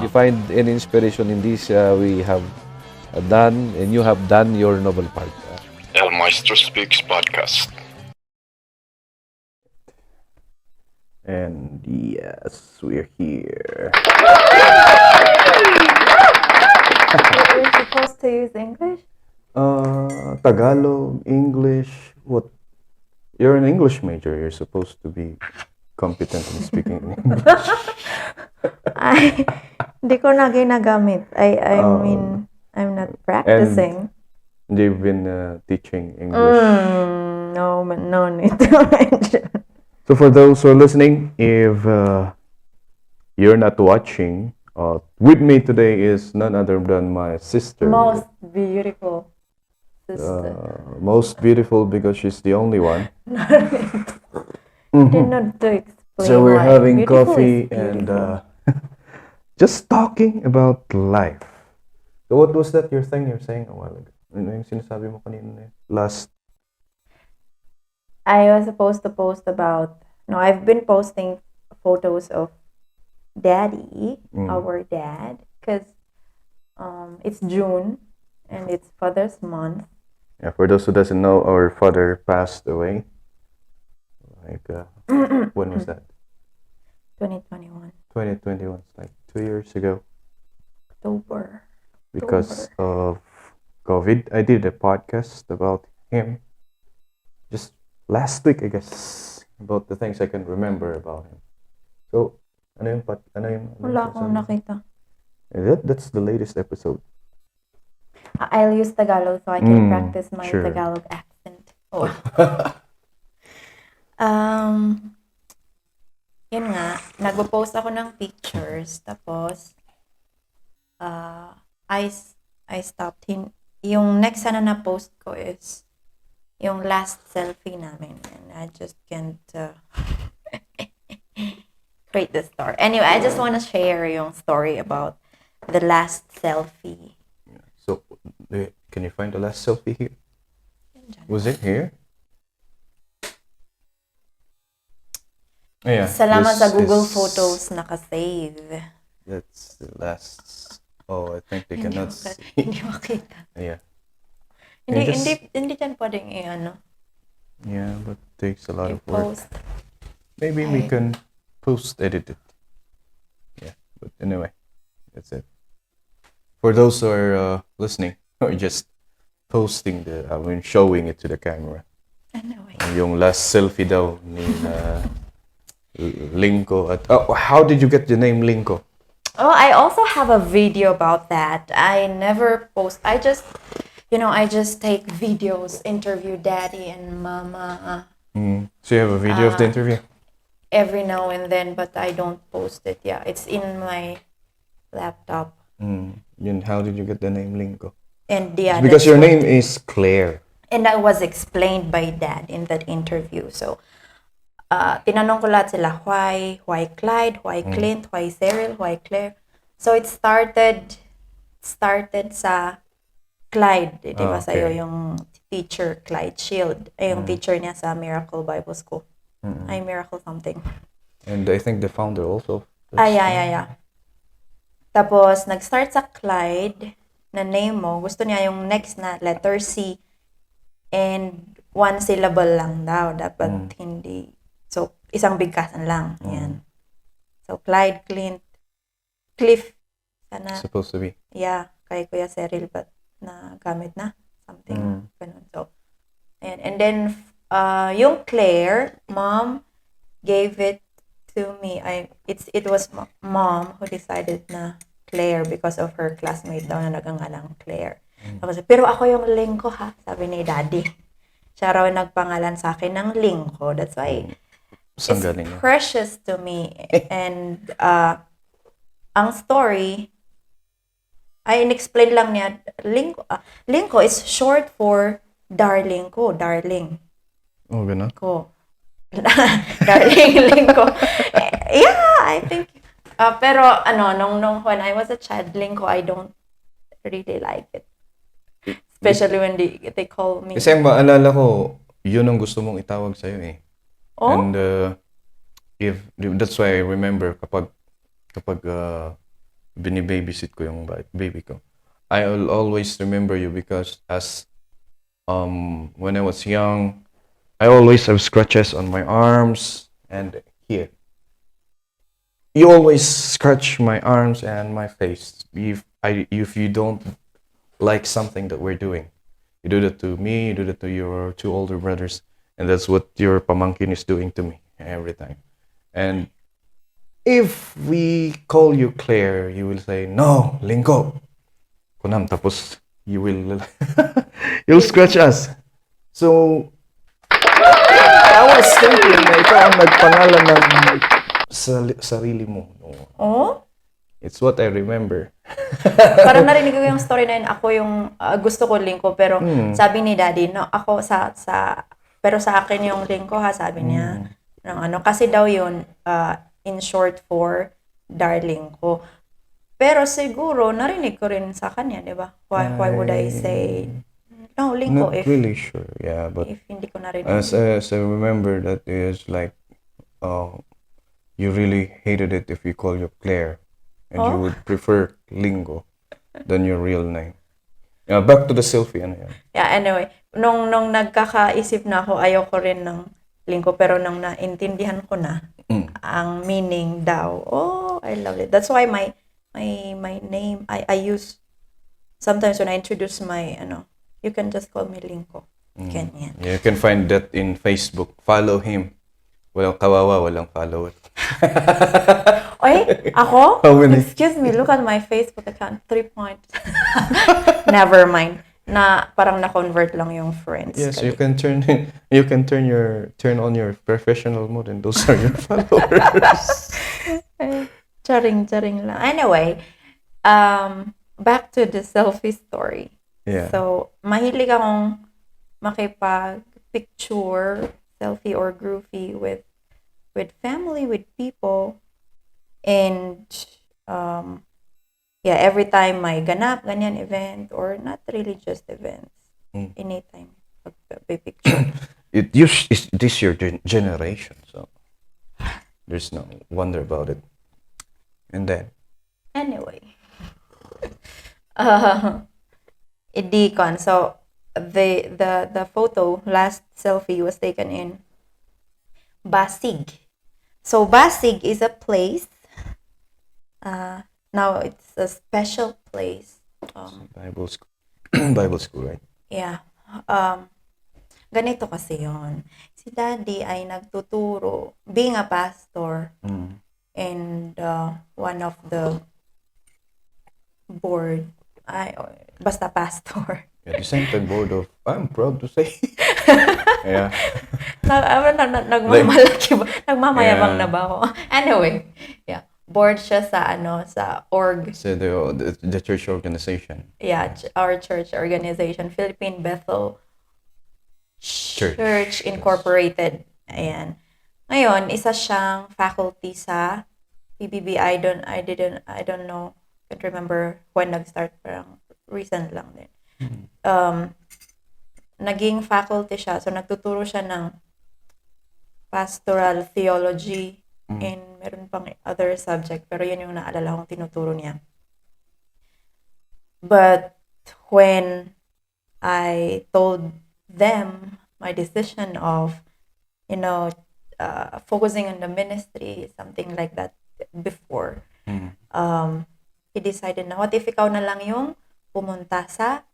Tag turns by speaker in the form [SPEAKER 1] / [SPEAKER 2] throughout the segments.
[SPEAKER 1] you find any inspiration in this, we have done, and you have done your noble part.
[SPEAKER 2] El Maestro Speaks podcast.
[SPEAKER 3] And yes, we're here.
[SPEAKER 4] You're supposed to use English?
[SPEAKER 3] Tagalog, English, what? You're an English major. You're supposed to be competent in speaking English.
[SPEAKER 4] Hindi ko na ginagamit. I mean, I'm not practicing.
[SPEAKER 3] And they've been teaching English.
[SPEAKER 4] No need to mention.
[SPEAKER 3] So for those who are listening, if you're not watching, with me today is none other than my sister.
[SPEAKER 4] Most beautiful sister.
[SPEAKER 3] Most beautiful because she's the only one.
[SPEAKER 4] Did not to explain.
[SPEAKER 3] So we're
[SPEAKER 4] why
[SPEAKER 3] having
[SPEAKER 4] beautiful
[SPEAKER 3] coffee
[SPEAKER 4] is
[SPEAKER 3] and
[SPEAKER 4] beautiful.
[SPEAKER 3] just talking about life. So what was that your thing you're saying a while ago? Ano yung sinasabi mo kanina na yun? Last.
[SPEAKER 4] I was supposed to post about. No, I've been posting photos of Daddy, our dad, because it's June and it's Father's Month.
[SPEAKER 3] Yeah, for those who doesn't know, our father passed away. Like, when was that?
[SPEAKER 4] 2021.
[SPEAKER 3] 2021. It's like 2 years ago.
[SPEAKER 4] October.
[SPEAKER 3] Because of COVID. I did a podcast about him just last week, I guess, about the things I can remember about him. So, ano yung
[SPEAKER 4] Wala akong nakita.
[SPEAKER 3] That's the latest episode.
[SPEAKER 4] I'll use Tagalog so I can practice my
[SPEAKER 3] sure.
[SPEAKER 4] Tagalog accent. Oh. Yun nga, nagpo-post ako ng pictures, tapos I stopped. Yung next sana na post ko is yung last selfie namin, and I just can't create the story. Anyway, I just want to share yung story about the last selfie.
[SPEAKER 3] So, can you find the last selfie here? Was it here? Oh, yeah.
[SPEAKER 4] Salamat sa Google Photos nakasave.
[SPEAKER 3] That's the last. Oh, I think they
[SPEAKER 4] Hindi
[SPEAKER 3] cannot
[SPEAKER 4] maka-
[SPEAKER 3] see.
[SPEAKER 4] Hindi makita.
[SPEAKER 3] Yeah.
[SPEAKER 4] Hindi dyan pwedeng i-ano.
[SPEAKER 3] Yeah, but it takes a lot of work.
[SPEAKER 4] I-post.
[SPEAKER 3] Maybe we can post-edit it. Yeah, but anyway, that's it. For those who are listening, or just posting showing it to the camera.
[SPEAKER 4] Anyway.
[SPEAKER 3] Yung last selfie daw ni Linko. How did you get the name Linko?
[SPEAKER 4] Oh, I also have a video about that. I never post. I just take videos, interview Daddy and Mama.
[SPEAKER 3] So you have a video of the interview?
[SPEAKER 4] Every now and then, but I don't post it. Yeah, it's in my laptop.
[SPEAKER 3] Then how did you get the name Linko?
[SPEAKER 4] And yeah,
[SPEAKER 3] Because
[SPEAKER 4] that's
[SPEAKER 3] your
[SPEAKER 4] what-
[SPEAKER 3] name is Claire.
[SPEAKER 4] And that was explained by Dad in that interview. So, tinanong ko lahat sila, why Clyde, why Clint, why Cyril, why Claire. So, it started sa Clyde, di ba
[SPEAKER 3] Okay.
[SPEAKER 4] sa'yo yung teacher, Clyde Shield. Ay, yung teacher niya sa Miracle Bible School. Ay, Miracle something.
[SPEAKER 3] And I think the founder also.
[SPEAKER 4] Yeah. Tapos, nag-start sa Clyde na name mo. Gusto niya yung next na letter C. And one syllable lang daw. Dapat hindi. So, isang bigkasan lang. Yan. So, Clyde, Clint, Cliff. Sana,
[SPEAKER 3] Supposed to be.
[SPEAKER 4] yeah, kay Kuya Cyril, but na gamit na. Something. Ganun. So, and then, yung Claire, Mom gave it to me. It was Mom who decided na Claire because of her classmate daw na nagangalang Claire. Tapos, pero ako yung Linko ha, sabi ni Daddy. Siya raw nagpangalan sa akin ng Linko. That's why
[SPEAKER 3] Saan
[SPEAKER 4] it's
[SPEAKER 3] galing yun?
[SPEAKER 4] precious to me. And ang story, ay in-explain lang niya, Linko is short for darling ko, darling
[SPEAKER 3] Oh, ganun?
[SPEAKER 4] ko. Darling Linko. Yeah, I think. Pero nung when I was a child, Linko, I don't really like it. Especially when they call me.
[SPEAKER 3] Kasi ang maalala ko, yun ang gusto mong itawag sa'yo eh.
[SPEAKER 4] Oh?
[SPEAKER 3] And that's why I remember kapag bini-babysit ko yung baby ko. I will always remember you because when I was young, I always have scratches on my arms and here. You always scratch my arms and my face. If you don't like something that we're doing, you do that to me, you do that to your two older brothers, and that's what your pamangkin is doing to me every time. And if we call you Claire, you will say, no, Lingko. Kunam, tapos you will, you'll scratch us. So, I was thinking na ikaw ang nagpangalan ng sarili mo. No.
[SPEAKER 4] Oh?
[SPEAKER 3] It's what I remember.
[SPEAKER 4] Parang narinig ko yung story na yun. Ako yung gusto ko lingko, pero sabi ni Daddy, no, ako pero sa akin yung lingko ha, sabi niya. Kasi daw yun, in short for darling ko. Pero siguro, narinig ko rin sa kanya, di ba? Why would I say, no, lingko,
[SPEAKER 3] Not really sure, yeah, but
[SPEAKER 4] if hindi ko narinig.
[SPEAKER 3] as I remember, that is like, you really hated it if you call you Claire, and you would prefer Lingo than your real name. Yeah, back to the selfie, ano yan?
[SPEAKER 4] Yeah, anyway, nung nagkakaisip na ako, ayoko rin ng lingko, pero nung naintindihan ko na ang meaning daw, I love it. That's why my name, I use, sometimes when I introduce my, you can just call me Lingko. Ganyan.
[SPEAKER 3] Yeah, you can find that in Facebook. Follow him. Walang kawawa, walang follower.
[SPEAKER 4] Oy, ako?
[SPEAKER 3] How many?
[SPEAKER 4] Excuse me, look at my Facebook account. 3 points. Never mind. Na parang na-convert lang yung friends.
[SPEAKER 3] Yes, you can turn on your professional mode, and those are your followers.
[SPEAKER 4] Charing lang. Anyway, back to the selfie story.
[SPEAKER 3] Yeah.
[SPEAKER 4] So, mahilig akong makipag-picture, selfie or groovy with family, with people. And, every time may ganap, ganyan event, or not really just events, anytime, picture.
[SPEAKER 3] Is this your generation, so there's no wonder about it. And then?
[SPEAKER 4] Anyway. Idikon. So, the photo, last selfie, was taken in Basig. So, Basig is a place. Now, it's a special place.
[SPEAKER 3] Bible school. Bible school, right?
[SPEAKER 4] Yeah. Ganito kasi yon. Si Daddy ay nagtuturo, being a pastor, and one of the board, basta pastor.
[SPEAKER 3] Yeah, the same time board of, I'm proud to say. Yeah.
[SPEAKER 4] Nagmamalaki ba? Nagmamayabang
[SPEAKER 3] Yeah.
[SPEAKER 4] na ba ako? Anyway, yeah. Board siya sa org.
[SPEAKER 3] So the church organization.
[SPEAKER 4] Yeah, our church organization, Philippine Bethel Church Incorporated. Ayan. Ngayon, isa siyang faculty sa PBB. I don't know. Can't remember when nag-start, parang recent lang din. Naging faculty siya. So, nagtuturo siya ng pastoral theology and meron pang other subject. Pero yun yung naalala kong tinuturo niya. But when I told them my decision of, focusing on the ministry, something like that before, he decided na, what if ikaw na lang yung pumunta sa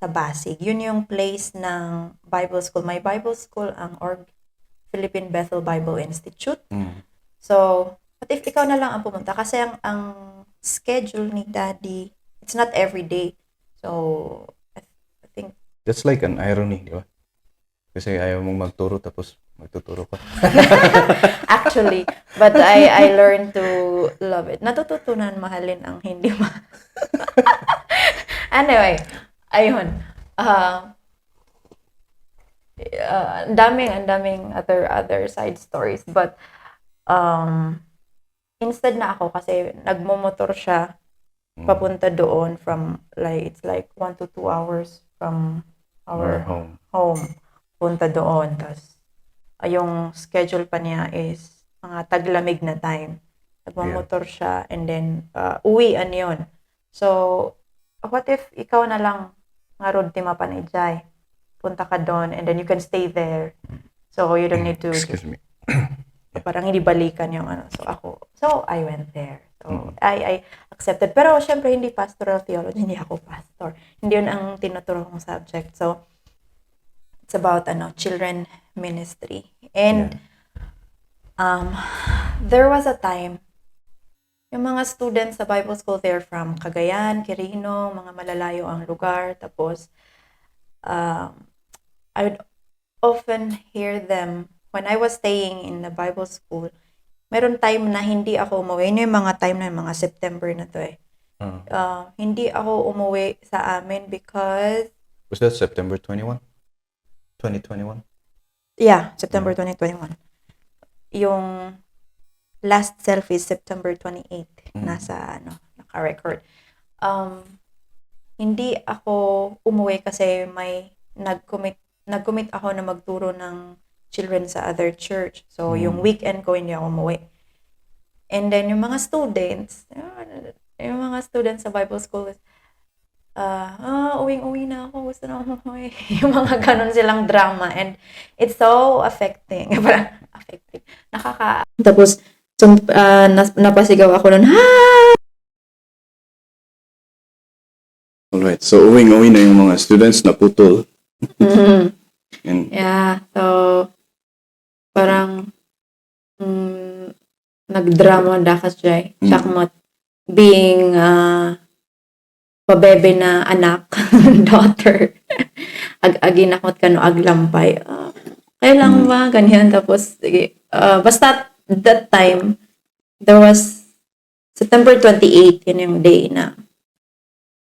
[SPEAKER 4] Basig. Yun yung place ng Bible school. My Bible school, ang Philippine Bethel Bible Institute. So, what if ikaw na lang ang pumunta? Kasi ang schedule ni Daddy, it's not every day. So, I think...
[SPEAKER 3] That's like an irony, di ba? Kasi ayaw mong magturo tapos magtuturo ka.
[SPEAKER 4] Actually, but I learned to love it. Natututunan mahalin ang hindi Anyway, ayun. Ang daming other side stories, but instead na ako kasi nagmomotor siya papunta doon from it's like 1 to 2 hours from our home punta doon. Tapos yung schedule pa niya is mga taglamig na time. Nagmamotor siya, and then, uwian yun. So, what if ikaw na lang nga road ti mapanijay? Punta ka doon, and then you can stay there. So, you don't need to,
[SPEAKER 3] Excuse me.
[SPEAKER 4] parang hindi balikan yung ano. So I went there. So, I accepted. Pero, syempre, hindi pastoral theology. Hindi ako pastor. Hindi yun ang tinuturo kong subject. So, it's about, children ministry. And, there was a time, yung mga students sa Bible school, they're from Cagayan, Quirino, mga malalayo ang lugar. Tapos, I would often hear them when I was staying in the Bible school. Meron time na hindi ako umuwi. Yun yung mga time na yung mga September na to eh. Hindi ako umuwi sa amin because...
[SPEAKER 3] Was that September 21? 2021?
[SPEAKER 4] Yeah, September 2021. Yung last selfie is September 28. Nasa, naka-record. Hindi ako umuwi kasi may nag-commit ako na magturo ng children sa other church. So, yung weekend ko, hindi ako umuwi. And then, yung mga students sa Bible school, uwing-uwi na ako, gusto na ako umuwi. Yung mga ganon silang drama. And it's so affecting. Affecting. Tapos, napasigaw ako nun,
[SPEAKER 3] Alright, so uwing-uwi na yung mga students na putol. And
[SPEAKER 4] yeah, so, parang, nagdrama dakas siya. Shakmot. Being, pabebe na anak, daughter. Aginakot ka no, aglampay. Kailang ba? Ganyan. Tapos, sige. Basta, that time, there was, September 28, yun yung day na,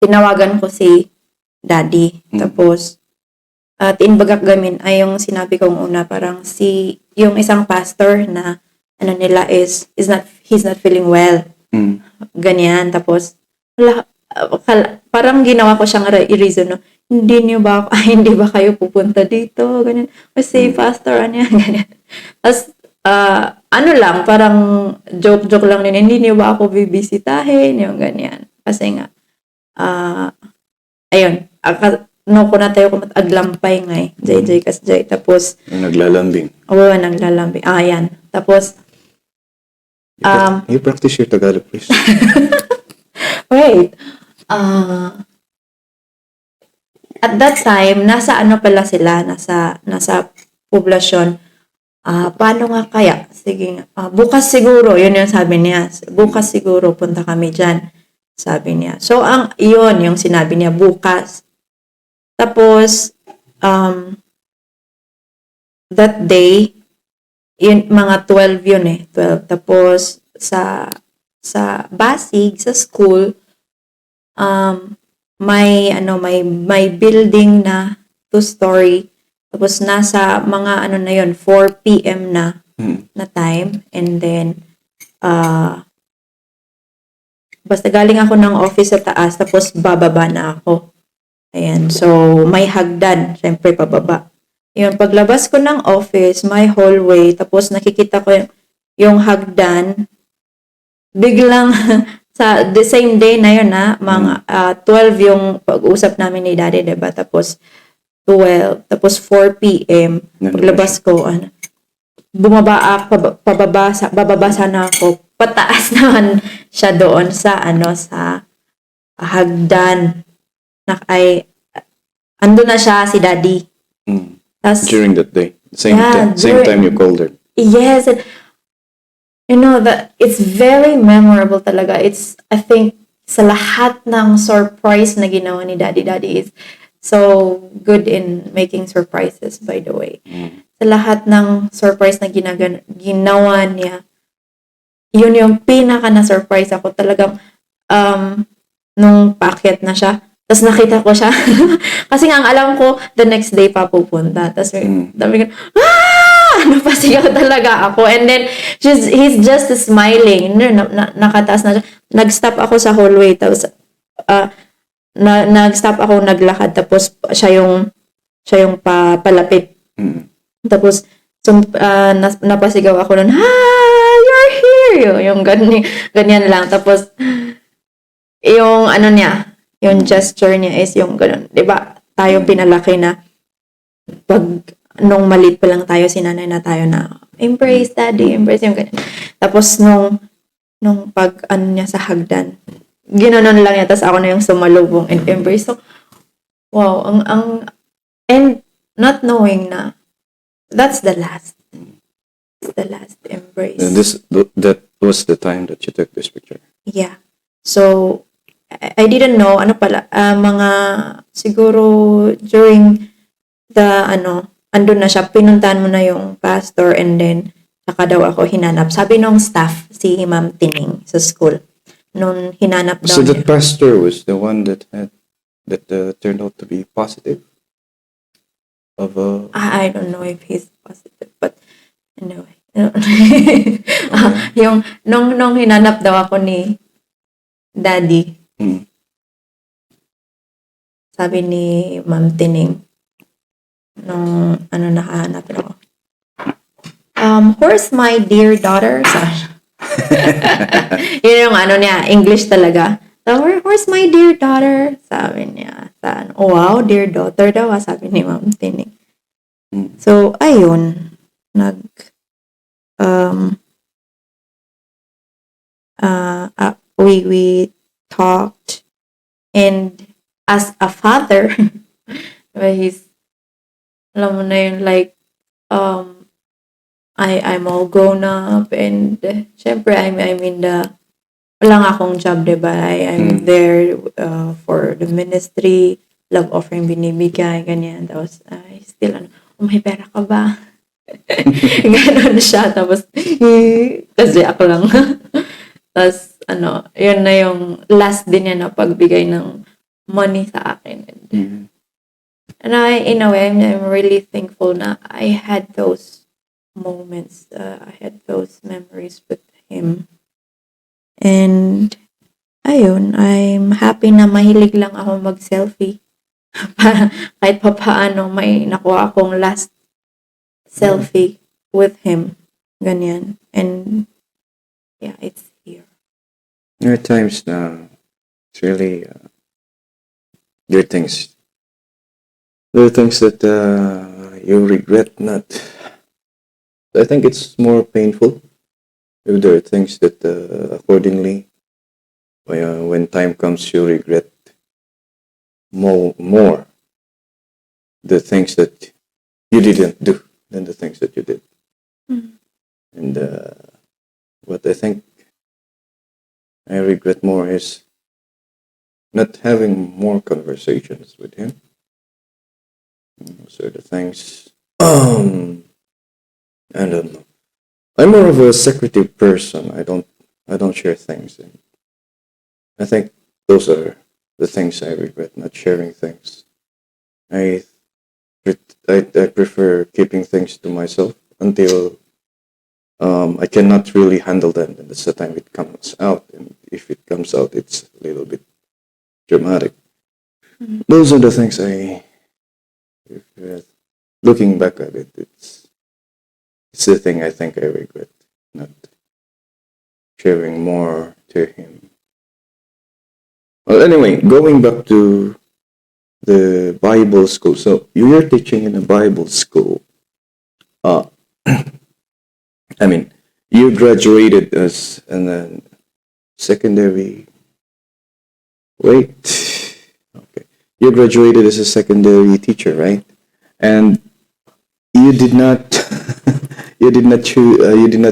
[SPEAKER 4] tinawagan ko si daddy. Tapos, tinbagak gamin ay yung sinabi kong una, parang yung isang pastor na, nila he's not feeling well. Ganyan. Tapos, parang ginawa ko siyang reason, no? Hindi ba kayo pupunta dito? Ganyan. Kasi, pastor, ganyan. Tapos, lang, parang joke lang din, hindi niyo ba ako bibisitahin? Yung ganyan. Kasi nga, ayun, ko na tayo aglampay nga eh. JJ kasjay. Tapos,
[SPEAKER 3] naglalambing.
[SPEAKER 4] Oo, naglalambing. Yan. Tapos,
[SPEAKER 3] you practice your Tagalog, please.
[SPEAKER 4] wait. At that time, nasa pala sila, nasa poblasyon. Paano nga kaya? Sige nga. Bukas siguro, yun yung sabi niya. Bukas siguro, punta kami dyan. Sabi niya. So, yun yung sinabi niya, bukas. Tapos, that day, yun, mga 12 yun eh. 12. Tapos, sa Basig, sa school, may building na 2-story. Tapos, nasa mga na yun, 4 p.m. na time. And then, basta galing ako ng office sa taas, tapos bababa na ako. Ayan. So, may hagdan. Siyempre, pababa. Yun, paglabas ko ng office, may hallway, tapos nakikita ko yung hagdan. Biglang, sa the same day na yun, mga 12 yung pag-usap namin ni Daddy, diba? Tapos, 12. Tapos, 4 p.m. Paglabas ko, bumaba ako, bababa sana ako. Pataas naman siya doon sa hagdan. Ando na siya si Daddy.
[SPEAKER 3] During that day. Same time you called her.
[SPEAKER 4] Yes. You know, it's very memorable talaga. I think, sa lahat ng surprise na ginawa ni Daddy is so good in making surprises, by the way. Sa lahat ng surprise na ginawa niya, yun yung pinaka na-surprise ako talagang nung paakyat na siya. Tapos nakita ko siya. Kasi nga ang alam ko, the next day pa pupunta. Tapos dami ko, napasigaw talaga ako. And then, he's just smiling. Nakataas na siya. Nag-stop ako sa hallway. Tapos, nag-stop ako, naglakad. Tapos, siya yung palapit. Tapos, napasigaw ako nun, you're here! hear you. Yung ganyan lang. Tapos, yung ano niya, yung gesture niya is yung ganun. Diba? Tayo pinalaki na pag nung maliit pa lang tayo, sinanay na tayo na embrace daddy, embrace yung ganyan. Tapos nung pag ano niya sa hagdan, ginanon lang niya, tapos ako na yung sumalubong and embrace. So, wow, and not knowing na that's the last embrace.
[SPEAKER 5] And that was the time that you took this picture.
[SPEAKER 4] Yeah. So, I didn't know, ano pala, mga, siguro, during the, andun na siya, pinuntahan mo na yung pastor, and then, saka daw ako hinanap. Sabi nung staff, si Ma'am Tining, sa school, nung hinanap daw
[SPEAKER 5] So
[SPEAKER 4] niya.
[SPEAKER 5] the pastor was the one that turned out to be positive of
[SPEAKER 4] I don't know if he's positive, but, anyway. Yung, nung hinanap daw ako ni Daddy, sabi ni Ma'am Tining, nung nakahanap ako. Where's my dear daughter? Yun yung niya, English talaga. So, where's my dear daughter? Sabi niya. Oh, wow, dear daughter daw, sabi ni Ma'am Tining. So, ayun, we talked, and as a father, he's, alam mo na yun, like, I'm all grown up, and syempre, I'm in the, wala nga akong job, diba? I'm there for the ministry, love offering binibigay, ganyan. Tapos, still, may pera ka ba? Ganon siya. Tapos, kasi ako lang. Tapos, yun na yung last din niya na pagbigay ng money sa akin. And in a way, I'm really thankful na I had those moments. I had those memories with him. And, ayun, I'm happy na mahilig lang ako mag-selfie. Kahit pa paano, may nakuha akong last selfie with him. Ganyan. And, yeah, it's here.
[SPEAKER 5] There are times na it's really there are things that you regret not. I think it's more painful if there are things that accordingly when time comes you regret more the things that you didn't do than the things that you did. And what I think I regret more is not having more conversations with him. Those are the things. I don't know. I'm more of a secretive person. I don't share things. And I think those are the things I regret, not sharing things. I prefer keeping things to myself until I cannot really handle them, and that's the time it comes out. And if it comes out, it's a little bit dramatic. Those are the things looking back at it, it's the thing I think I regret, not sharing more to him. Well, anyway, going back to the Bible school. So you're teaching in a Bible school. I mean, you graduated as a secondary. Wait. Okay. You graduated as a secondary teacher, right? And you did not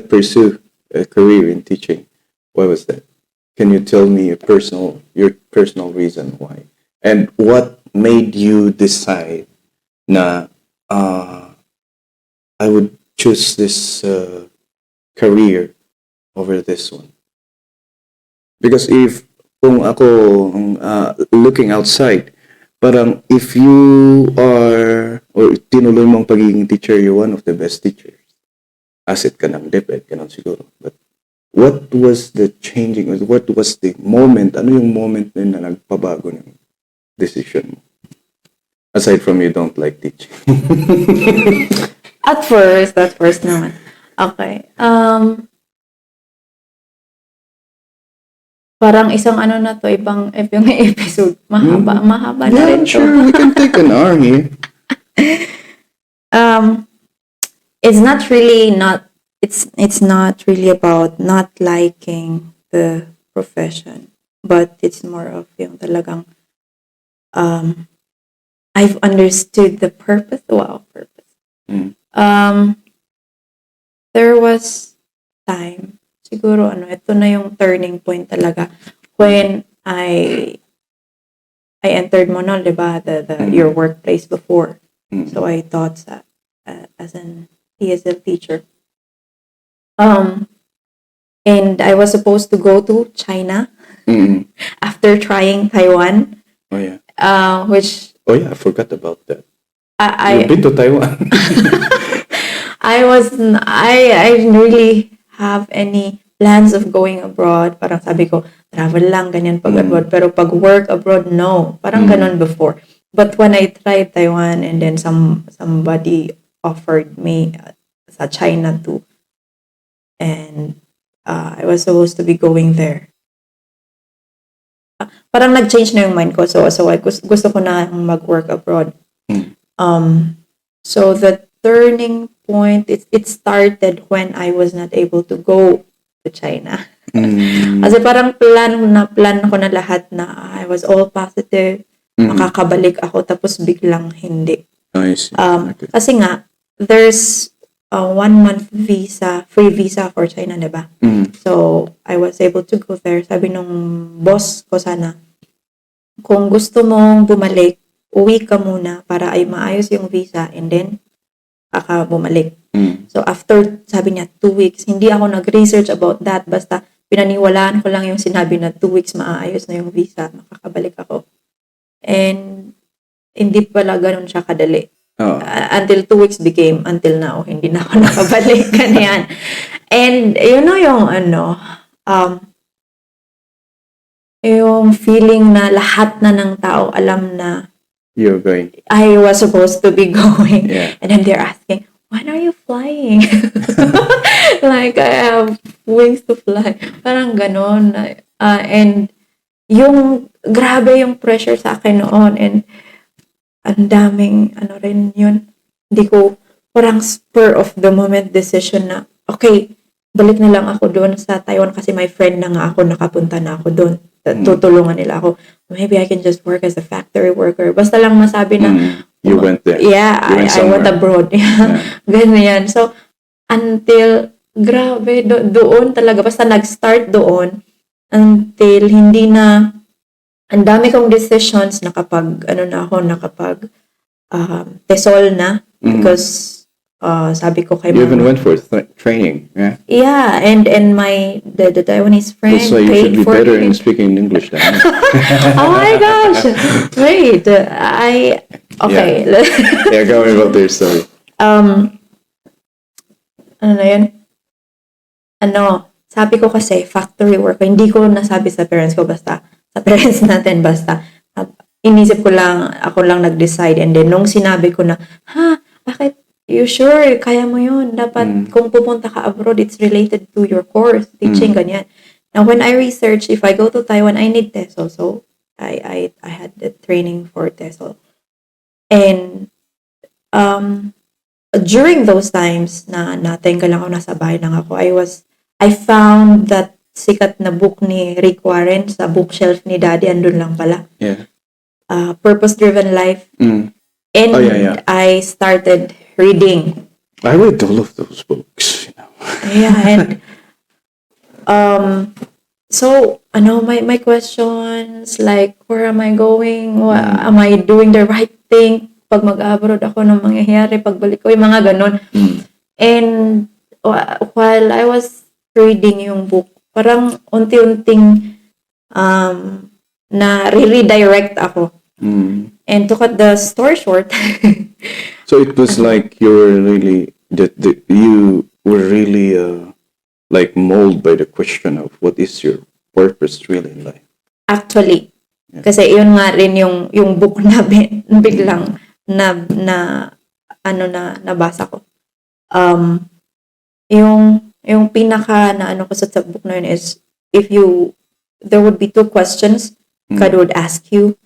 [SPEAKER 5] pursue a career in teaching. Why was that? Can you tell me your personal reason why? And what made you decide na I would choose this career over this one? Because kung ako looking outside, parang if you are or tinuloy mong pagiging teacher, you're one of the best teachers. Asset ka ng DepEd, ka siguro. But what was the changing, or what was the moment, ano yung moment na nagpabago ng decision mo? Aside from you don't like teaching.
[SPEAKER 4] At first naman. Okay. Parang isang ano na to, ibang episode. Mahaba na
[SPEAKER 5] Yeah,
[SPEAKER 4] rin to.
[SPEAKER 5] sure. We can take an hour here.
[SPEAKER 4] It's not really about not liking the profession, but it's more of yung talagang I've understood the purpose. Wow, purpose. There was time, siguro ito na yung turning point talaga when I entered mo no, diba, your workplace before. So I taught as an ESL teacher. And I was supposed to go to China after trying Taiwan.
[SPEAKER 5] Oh yeah.
[SPEAKER 4] Which
[SPEAKER 5] Oh yeah, I forgot about that.
[SPEAKER 4] I
[SPEAKER 5] You've been to Taiwan.
[SPEAKER 4] I didn't really have any plans of going abroad. Parang sabi ko, travel lang, ganyan pag abroad. Pero pag work abroad, no. Parang ganon before. But when I tried Taiwan and then somebody offered me sa China too. And I was supposed to be going there. Parang nag-change na yung mind ko. So I gusto ko na mag-work abroad. So the turning point, it started when I was not able to go to China. Kasi parang plan ko na lahat na I was all positive, makakabalik ako, tapos biglang hindi.
[SPEAKER 5] I see. Okay.
[SPEAKER 4] Kasi nga, there's a 1-month visa, free visa for China, diba? So, I was able to go there. Sabi nung boss ko sana, kung gusto mong bumalik, uwi ka muna para ay maayos yung visa and then bumalik. So, after, sabi niya, 2 weeks, hindi ako nag-research about that. Basta, pinaniwalaan ko lang yung sinabi na 2 weeks maayos na yung visa, makakabalik ako. And, hindi pala ganun siya kadali. Until 2 weeks became, until now, hindi na ako nakabalik. Ganyan. And, yung feeling na lahat na ng tao alam na
[SPEAKER 5] You're going.
[SPEAKER 4] I was supposed to be going.
[SPEAKER 5] Yeah.
[SPEAKER 4] And then they're asking, when are you flying? Like, I have wings to fly. Parang ganon. And yung, grabe yung pressure sa akin noon. And ang daming, rin yun. Hindi ko, parang spur of the moment decision na, okay, balik na lang ako doon sa Taiwan kasi my friend na nga ako, nakapunta na ako doon. Tutulungan nila ako. Maybe I can just work as a factory worker. Basta lang masabi na,
[SPEAKER 5] You went there.
[SPEAKER 4] yeah, I went
[SPEAKER 5] somewhere.
[SPEAKER 4] abroad. Ganyan. So, until, grabe, doon talaga, basta nag-start doon, until hindi na, ang dami kong decisions, nakapag TESOL na, because, sabi ko kay
[SPEAKER 5] You even
[SPEAKER 4] mama.
[SPEAKER 5] went for training, yeah?
[SPEAKER 4] Yeah, and the Taiwanese friend
[SPEAKER 5] That's why you should
[SPEAKER 4] paid
[SPEAKER 5] be
[SPEAKER 4] for
[SPEAKER 5] better
[SPEAKER 4] it.
[SPEAKER 5] in speaking English than me.
[SPEAKER 4] Oh my gosh! Wait, okay.
[SPEAKER 5] Yeah, go on about their story.
[SPEAKER 4] Ano na yun? Sabi ko kasi, factory worker, hindi ko nasabi sa parents ko, basta, sa parents natin, basta, inisip ko lang, ako lang nag-decide, and then, nung sinabi ko na, bakit, you sure, kaya mo yun, dapat, kung pupunta ka abroad, it's related to your course, teaching, ganyan. Now, when I research, if I go to Taiwan, I need TESOL, so, I had the training for TESOL. And, during those times na natinggal lang ako, nasa bahay lang ako, I found that sikat na book ni Rick Warren sa bookshelf ni Daddy, andun lang pala.
[SPEAKER 5] Yeah.
[SPEAKER 4] Purpose-Driven Life. And
[SPEAKER 5] yeah.
[SPEAKER 4] I started reading.
[SPEAKER 5] I read all of those books, you know.
[SPEAKER 4] Yeah, and so my questions like, where am I going? Am I doing the right thing? Pag mag-abroad ako, nang mangyayari, pagbalik ko, yung mga ganon. And while I was reading yung book, parang unti-unting na redirect ako. And to cut the story short.
[SPEAKER 5] So it was like you were really like molded by the question of what is your purpose really in life.
[SPEAKER 4] Actually, kasi yun nga rin yung book na biglang nabasa ko. Yung pinaka na ko sa book na yun is, if you there would be two questions God would ask you.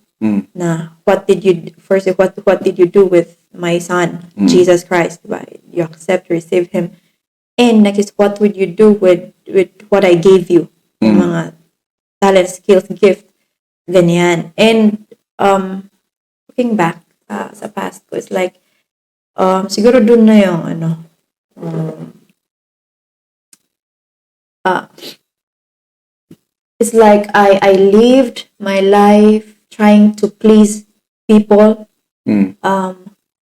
[SPEAKER 4] Na what did you do with my son Jesus Christ? Diba? You accept, receive him. And next is what would you do with what I gave you? Yung mga talent, skills, gift, ganyan. And looking back sa past ko, it's like siguro dun na yung it's like I lived my life trying to please people.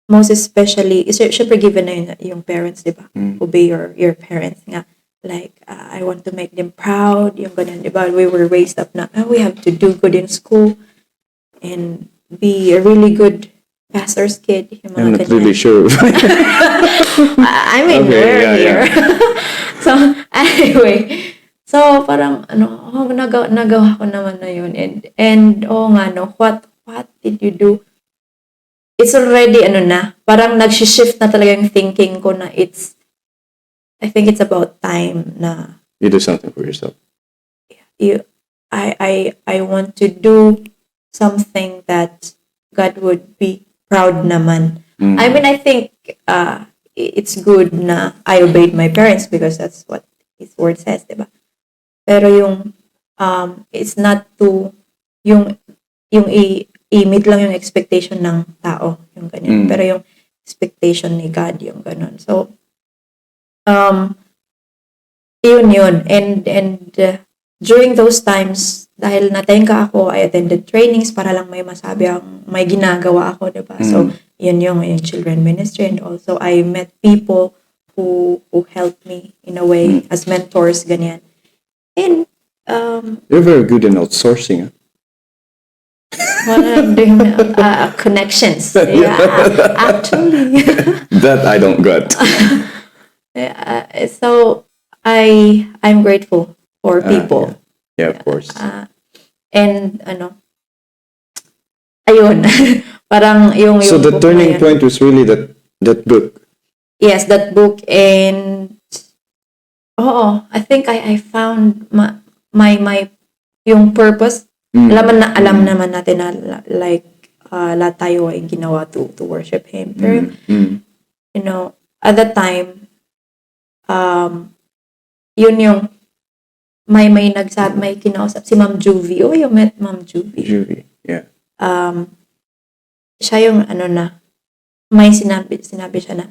[SPEAKER 4] Most especially, syempre given na yung parents, di ba? Obey your parents nga. Like, I want to make them proud, yung ganun, di ba? We were raised up na, we have to do good in school and be a really good pastor's kid. Yung mga
[SPEAKER 5] I'm not
[SPEAKER 4] ganyan.
[SPEAKER 5] really sure.
[SPEAKER 4] I mean,
[SPEAKER 5] Okay,
[SPEAKER 4] we're
[SPEAKER 5] yeah,
[SPEAKER 4] here. So, anyway. So, parang, nagawa ko naman na yun. And what did you do? It's already, parang nag-shift na talaga yung thinking ko na I think it's about time na
[SPEAKER 5] You do something for yourself.
[SPEAKER 4] I want to do something that God would be proud naman. I mean, I think it's good na I obeyed my parents because that's what His word says, diba? Pero yung it's not to yung i-meet lang yung expectation ng tao, yung ganyan. Pero yung expectation ni God, yung ganun. So yun. And during those times, dahil natenga ako, I attended trainings para lang may masabi ang may ginagawa ako, diba? So yun yung children ministry, and also I met people who helped me in a way as mentors, ganyan. And
[SPEAKER 5] You're very good in outsourcing.
[SPEAKER 4] what I'm doing, connections. Yeah, actually.
[SPEAKER 5] That I don't got.
[SPEAKER 4] So I'm grateful for people.
[SPEAKER 5] Yeah, of course.
[SPEAKER 4] And ayun. Parang yung
[SPEAKER 5] So the
[SPEAKER 4] book
[SPEAKER 5] turning
[SPEAKER 4] na yun.
[SPEAKER 5] point was really that book.
[SPEAKER 4] Yes, that book. And I think I found my yung purpose. Alam naman natin na like lahat tayo ay ginawa to worship Him. Pero at that time, yun yung may kinausap si Ma'am Juvie. Oh, you met Ma'am Juvie.
[SPEAKER 5] Juvie, yeah.
[SPEAKER 4] Siya yung may sinabi siya na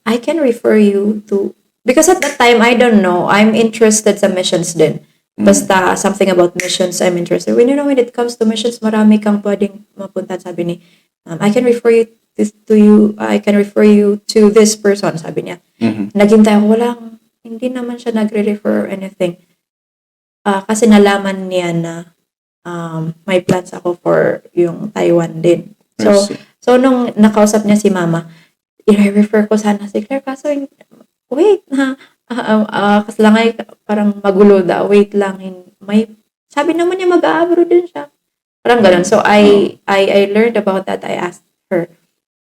[SPEAKER 4] I can refer you to, because at that time I don't know, I'm interested sa missions din. Basta something about missions I'm interested. When it comes to missions, marami kang pwedeng mapunta, sabi ni I can refer you I can refer you to this person, sabi niya. Naghintay ako, hindi naman siya nagre-refer or anything. Kasi nalaman niya na may plans ako for yung Taiwan din. So nung nakausap niya si Mama, i-refer ko sana si Claire, kaso wait na, kasi lang ay parang magulo daw, wait lang, sabi naman niya mag-aabro din siya. Parang ganun. So I learned about that. I asked her,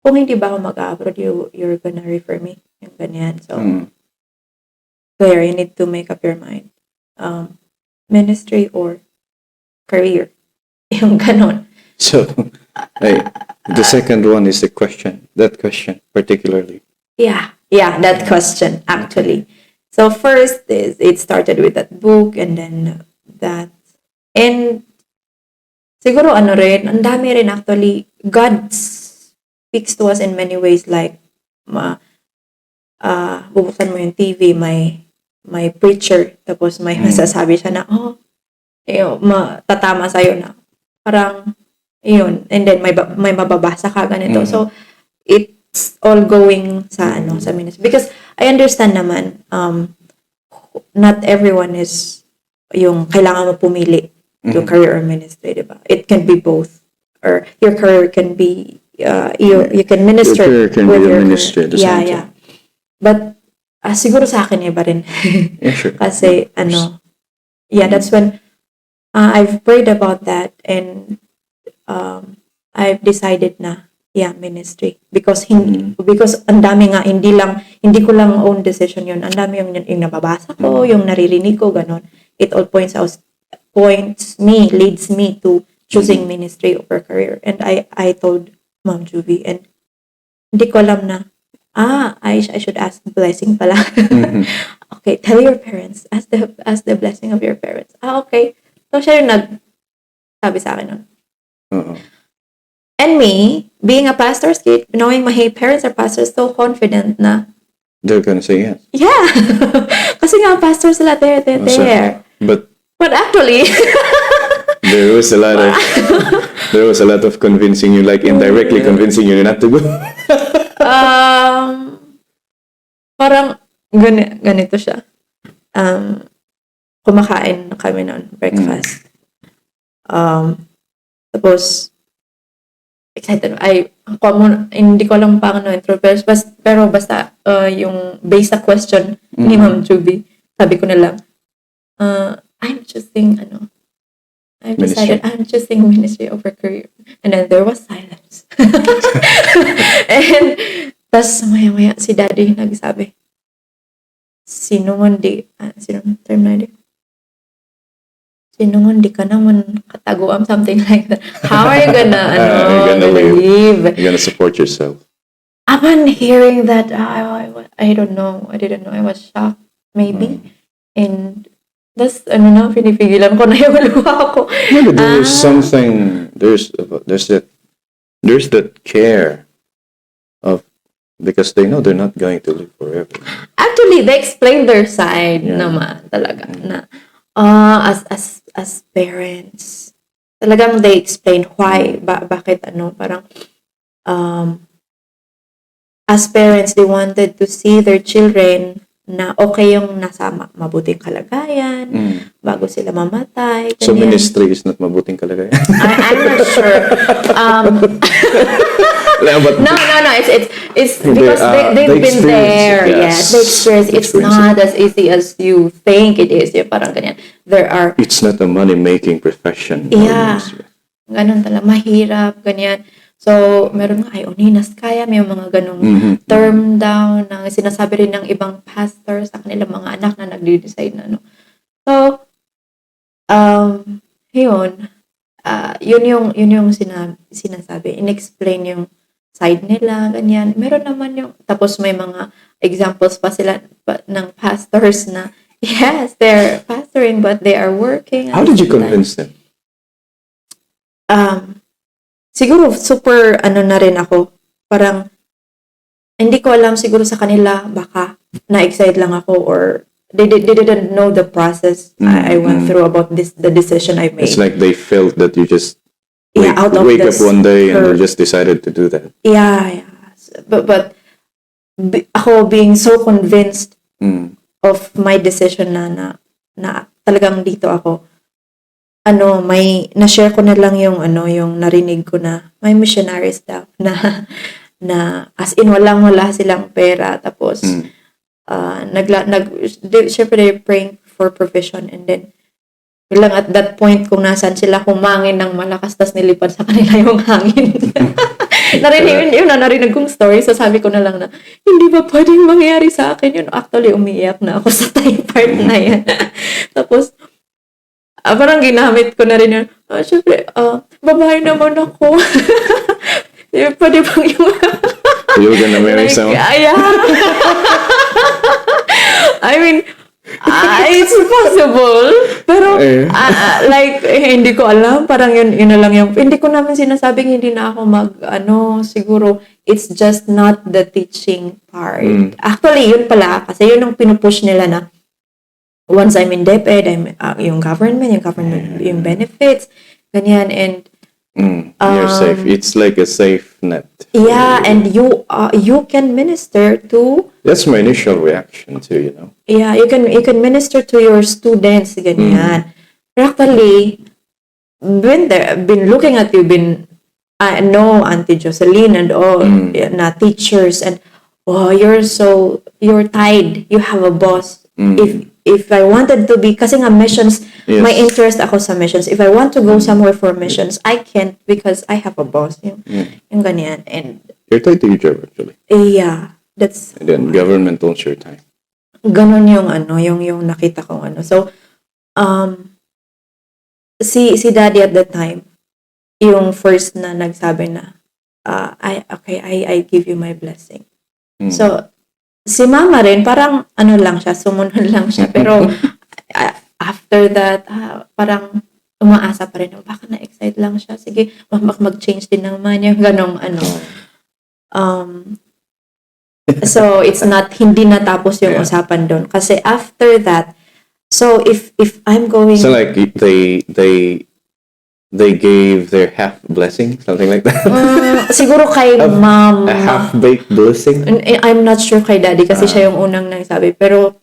[SPEAKER 4] kung hindi ba ako mag-abroad, you're gonna refer me. Yung ganyan. So, Claire, you need to make up your mind. Ministry or career. Yung ganon.
[SPEAKER 5] So, the second one is that question particularly.
[SPEAKER 4] Yeah, that question, actually. So, first is, it started with that book, and then that. And, siguro rin, ang dami rin actually, God speaks to us in many ways, like, bubuksan mo yung TV, may preacher, tapos may masasabi siya na, tatama sa'yo na, parang, yun, and then may mababasa ka, ganito. So, it's all going sa ministry. Because, I understand naman, not everyone is, yung kailangan mo pumili, yung career or ministry, diba? It can be both. Or, your career can be, you can minister.
[SPEAKER 5] Your career can be a ministry at the same time.
[SPEAKER 4] Yeah. But, siguro sa akin, iba rin.
[SPEAKER 5] Yeah, sure.
[SPEAKER 4] Kasi, that's when I've prayed about that, and I've decided na, ministry. Because ang dami nga, hindi ko lang own decision yun. Ang dami yung nababasa ko, yung naririnig ko, ganon. It all points leads me to choosing ministry over career. And I told Mom Juvie, and hindi ko alam na, I should ask blessing pala. Okay, tell your parents, ask the blessing of your parents. Okay. So siya yung nagsabi sa akin nun.
[SPEAKER 5] Uh-oh.
[SPEAKER 4] And me, being a pastor's kid, knowing my parents are pastors, so confident na,
[SPEAKER 5] They're gonna say yes.
[SPEAKER 4] yeah. Kasi nga, pastors sila, they're
[SPEAKER 5] So,
[SPEAKER 4] there. But actually,
[SPEAKER 5] there was a lot of convincing you, like indirectly convincing you not to go.
[SPEAKER 4] parang ganito siya. Kumakain na kami noon, breakfast. Tapos, excited. Hindi ko alam paano intro, pero basta yung basic question ni Ma'am Juby, sabi ko na lang, I've decided I'm choosing ministry over career. And then there was silence. And tas maya-maya si Daddy nagsabi, sinungon di ka naman kataguam, something like that. How are you gonna believe?
[SPEAKER 5] You're gonna support yourself.
[SPEAKER 4] Upon hearing that, I don't know. I didn't know. I was shocked, maybe. And that's, pinipigilan ko na yung luha ko.
[SPEAKER 5] Yeah, but there's something, there's that care of, because they know they're not going to live forever.
[SPEAKER 4] Actually, they explained their side naman talaga na as parents, talagang they explained why, bakit parang as parents, they wanted to see their children na okay yung nasa mabuting kalagayan bago sila mamatay.
[SPEAKER 5] So ministry is not mabuting kalagayan?
[SPEAKER 4] I'm not sure. No. It's because they've been there. Yes, they experience. It's not as easy as you think it is. Yung parang ganyan.
[SPEAKER 5] It's not a money-making profession.
[SPEAKER 4] Yeah. Ganun talaga. Mahirap, ganyan. So, meron nga, uninas kaya, may mga ganong term down na sinasabi rin ng ibang pastors sa kanilang mga anak na nagde-decide na So, yun yung sinasabi, in-explain yung side nila, ganyan. Meron naman yung, tapos may mga examples pa sila ng pastors na, yes, they're pastoring, but they are working.
[SPEAKER 5] How did you convince them?
[SPEAKER 4] Siguro, super, na rin ako. Parang, hindi ko alam siguro sa kanila, baka na-excite lang ako or they didn't know the process I went through about the decision I made.
[SPEAKER 5] It's like they felt that you just wake up one day and you just decided to do that.
[SPEAKER 4] Yeah. But ako being so convinced of my decision na talagang dito ako, may na-share ko na lang yung narinig ko na may missionary staff na as in wala silang pera, tapos syempre they're praying for provision, and then lang at that point kung nasan sila humangin ng malakas, tas nilipad sa kanila yung hangin. Narinig kong story, so sabi ko na lang na hindi ba pwedeng mangyari sa akin yun. Actually umiiyak na ako sa time part na yan. Tapos parang ginamit ko na rin yun. Siyempre, babae naman ako. Pwede bang yung...
[SPEAKER 5] You're gonna marry someone?
[SPEAKER 4] Yeah. I mean, it's possible. Pero, hindi ko alam. Parang yun na lang yung... Hindi ko naman sinasabing hindi na ako siguro, it's just not the teaching part. Actually, yun pala. Kasi yun ang pinupush nila na once I'm in DepEd, yung government, yung benefits, ganyan, and
[SPEAKER 5] you're safe. It's like a safe net.
[SPEAKER 4] Yeah, and you can minister to.
[SPEAKER 5] That's my initial reaction too,
[SPEAKER 4] Yeah, you can minister to your students, ganyan. Actually, been looking at you, I know Auntie Jocelyn and all, na teachers, and you're tied. You have a boss. If I wanted to be, kasi nga missions, my interest ako sa missions. If I want to go somewhere for missions, I can't because I have a boss. Yung ganyan. And
[SPEAKER 5] you're tied to your job, actually.
[SPEAKER 4] Yeah. That's...
[SPEAKER 5] And then government owns your time.
[SPEAKER 4] Ganon yung yung nakita kong So, si daddy at that time, yung first na nagsabi na, I give you my blessing. So, si mama rin, parang ano lang siya, sumunod lang siya. Pero, after that, parang umaasa pa rin. Baka na-excite lang siya. Sige, mag-change din ng mind yung ganong ano. So, it's not, hindi natapos yung usapan doon. Kasi after that, so if I'm going...
[SPEAKER 5] So like they gave their half blessing, something like that.
[SPEAKER 4] Siguro kay mom.
[SPEAKER 5] A half-baked blessing?
[SPEAKER 4] I'm not sure kay daddy kasi siya yung unang nagsabi. Pero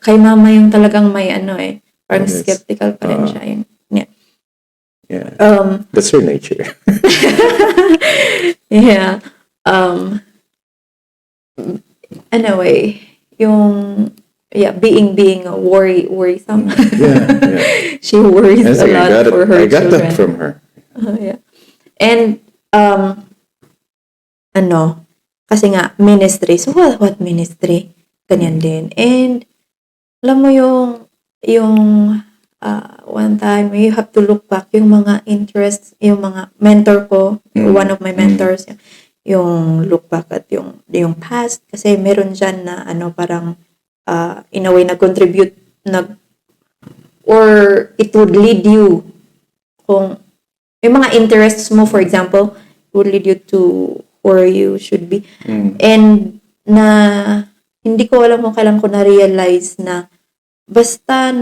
[SPEAKER 4] kay mama yung talagang may ano parang skeptical pa rin siya. Yeah.
[SPEAKER 5] Yeah. That's her nature.
[SPEAKER 4] Yeah. Anyway, yung being a worrisome.
[SPEAKER 5] Yeah.
[SPEAKER 4] She worries a lot for her
[SPEAKER 5] I got
[SPEAKER 4] children.
[SPEAKER 5] that from her.
[SPEAKER 4] Yeah. And kasi nga ministry. So what ministry? Ganyan din. And alam mo yung one time you have to look back yung mga interests, yung mga mentor ko, one of my mentors, yung look back at yung past kasi meron diyan na parang in a way nag-contribute or it would lead you kung yung mga interests mo, for example, would lead you to where you should be. And na hindi ko alam kung kailan ko na-realize na basta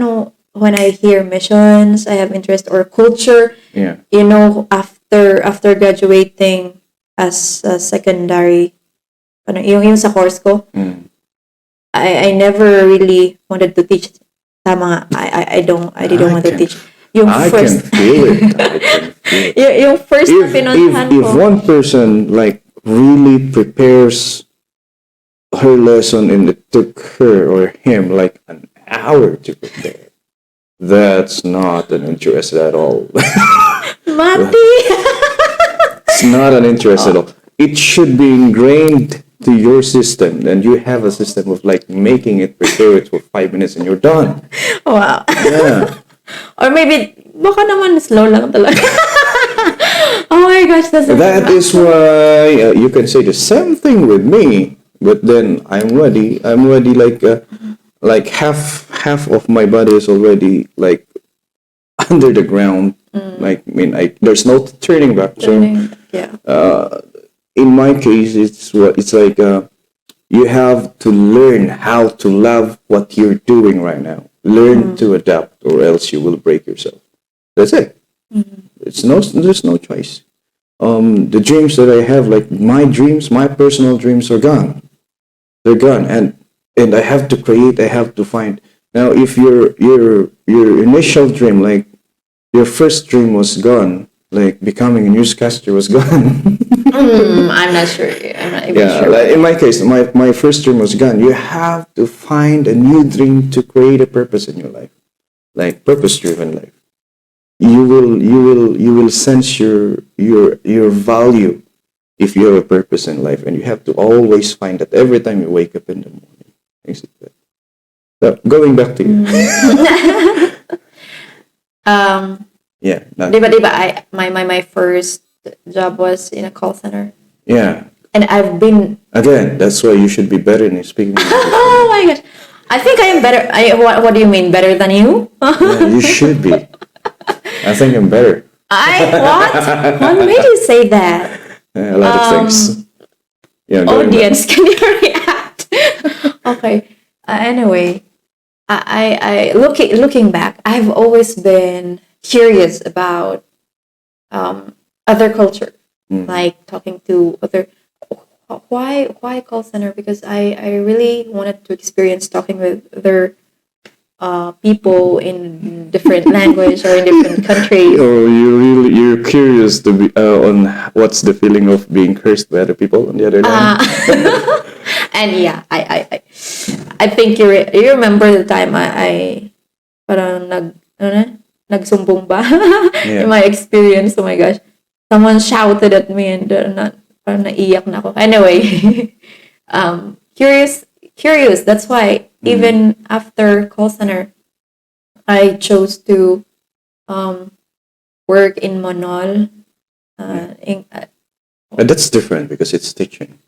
[SPEAKER 4] when I hear missions, I have interest or culture, after graduating as a secondary, yung sa course ko, I never really wanted to teach. Tama nga, I didn't want to teach. Yung
[SPEAKER 5] I
[SPEAKER 4] first,
[SPEAKER 5] can feel it.
[SPEAKER 4] yung first na pinuntahan
[SPEAKER 5] If
[SPEAKER 4] ko.
[SPEAKER 5] one person like really prepares her lesson and it took her or him like an hour to prepare, that's not an interest at all.
[SPEAKER 4] Mati!
[SPEAKER 5] It's not an interest at all. It should be ingrained to your system, and you have a system of like making it, prepare it for 5 minutes, and you're done.
[SPEAKER 4] Wow.
[SPEAKER 5] Yeah.
[SPEAKER 4] Or maybe, baka naman slow lang talaga. Oh my gosh,
[SPEAKER 5] That is why you can say the same thing with me, but then I'm ready. Like half of my body is already like under the ground. Like there's no turning back.
[SPEAKER 4] Yeah.
[SPEAKER 5] In my case, it's like you have to learn how to love what you're doing right now. Learn to adapt, or else you will break yourself. That's it. There's no choice. The dreams that I have, like my dreams, my personal dreams, are gone. They're gone, and I have to create. I have to find. Now, if your initial dream, like your first dream, was gone, like becoming a newscaster was gone.
[SPEAKER 4] I'm not sure. I'm not even sure.
[SPEAKER 5] Like in my case, my first dream was gone. You have to find a new dream to create a purpose in your life, like purpose-driven life. You will sense your value if you have a purpose in life, and you have to always find that every time you wake up in the morning. Things like that. So going back to you. Yeah.
[SPEAKER 4] Diba, my first job was in a call center.
[SPEAKER 5] Yeah.
[SPEAKER 4] And I've been...
[SPEAKER 5] Again, that's why you should be better in speaking.
[SPEAKER 4] Oh my gosh. I think I am better. What do you mean? Better than you?
[SPEAKER 5] Yeah, you should be. I think I'm better.
[SPEAKER 4] What? What made you say that?
[SPEAKER 5] A lot of things. Yeah,
[SPEAKER 4] Audience, can you react? Okay. Anyway, I looking back, I've always been curious about other culture, like talking to other. Why call center? Because I really wanted to experience talking with other people in different language or in different countries.
[SPEAKER 5] Oh, you're curious to be on what's the feeling of being cursed by other people on the other hand.
[SPEAKER 4] And yeah, I think you remember the time I parang nagsumbong ba?
[SPEAKER 5] Yeah.
[SPEAKER 4] In my experience, oh my gosh, someone shouted at me and parang naiyak na ako. Anyway, curious. That's why even after call center, I chose to work in Manol.
[SPEAKER 5] And that's different because it's teaching.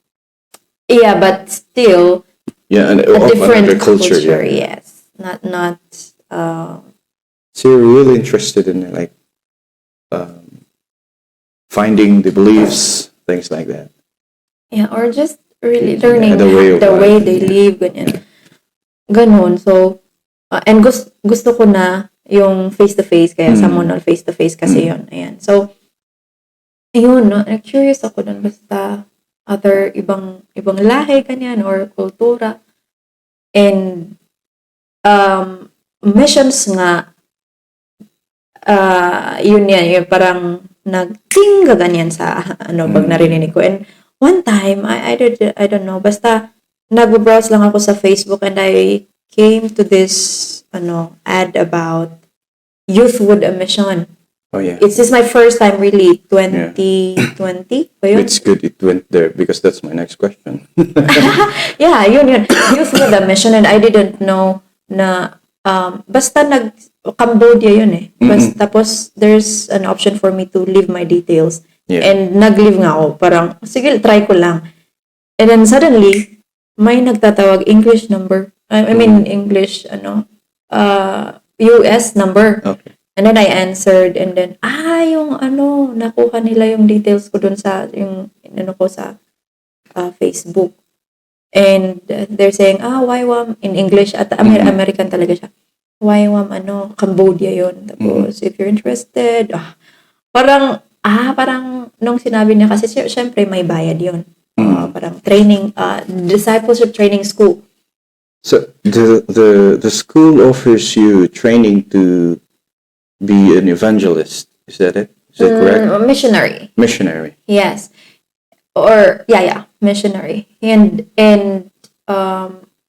[SPEAKER 4] Yeah, but still
[SPEAKER 5] Yeah, and
[SPEAKER 4] a
[SPEAKER 5] of
[SPEAKER 4] different
[SPEAKER 5] another culture. Yeah.
[SPEAKER 4] yes. Not
[SPEAKER 5] So you're really interested in like finding the beliefs, things like that.
[SPEAKER 4] yeah, or just really learning
[SPEAKER 5] the way of
[SPEAKER 4] the way
[SPEAKER 5] life,
[SPEAKER 4] they
[SPEAKER 5] yeah.
[SPEAKER 4] live, ganyan. Ganon. So, and gusto ko na yung face-to-face, kaya sa Monol face-to-face kasi yun. Ayan. So, ayun, no? Curious ako dun, basta other ibang lahi, ganyan, or kultura. And, missions nga, yun yan, yung parang nag-ting ganyan sa, pag narinig ko. And one time, I don't know, basta nag-browse lang ako sa Facebook and I came to this, ad about youthhood a mission.
[SPEAKER 5] Oh yeah.
[SPEAKER 4] It's just my first time really, 2020 ba yun?
[SPEAKER 5] It's good it went there because that's my next question.
[SPEAKER 4] Yeah, yun. Youthhood a mission and I didn't know na, basta Cambodia yun eh. Tapos, there's an option for me to leave my details.
[SPEAKER 5] Yeah.
[SPEAKER 4] And nag-leave nga ako. Parang, sige, try ko lang. And then suddenly, may nagtatawag English number. I mean, English, US number.
[SPEAKER 5] Okay.
[SPEAKER 4] And then I answered, and then, yung nakuha nila yung details ko dun sa, ko sa Facebook. And they're saying, YWAM, in English, at American talaga siya. YWAM, Cambodia yun. Tapos, if you're interested, parang, nung sinabi niya, kasi syempre may bayad yun. Parang training, discipleship training school.
[SPEAKER 5] So the school offers you training to be an evangelist. Is that it? Is that correct?
[SPEAKER 4] Missionary.
[SPEAKER 5] Missionary.
[SPEAKER 4] Yes. Or, missionary. And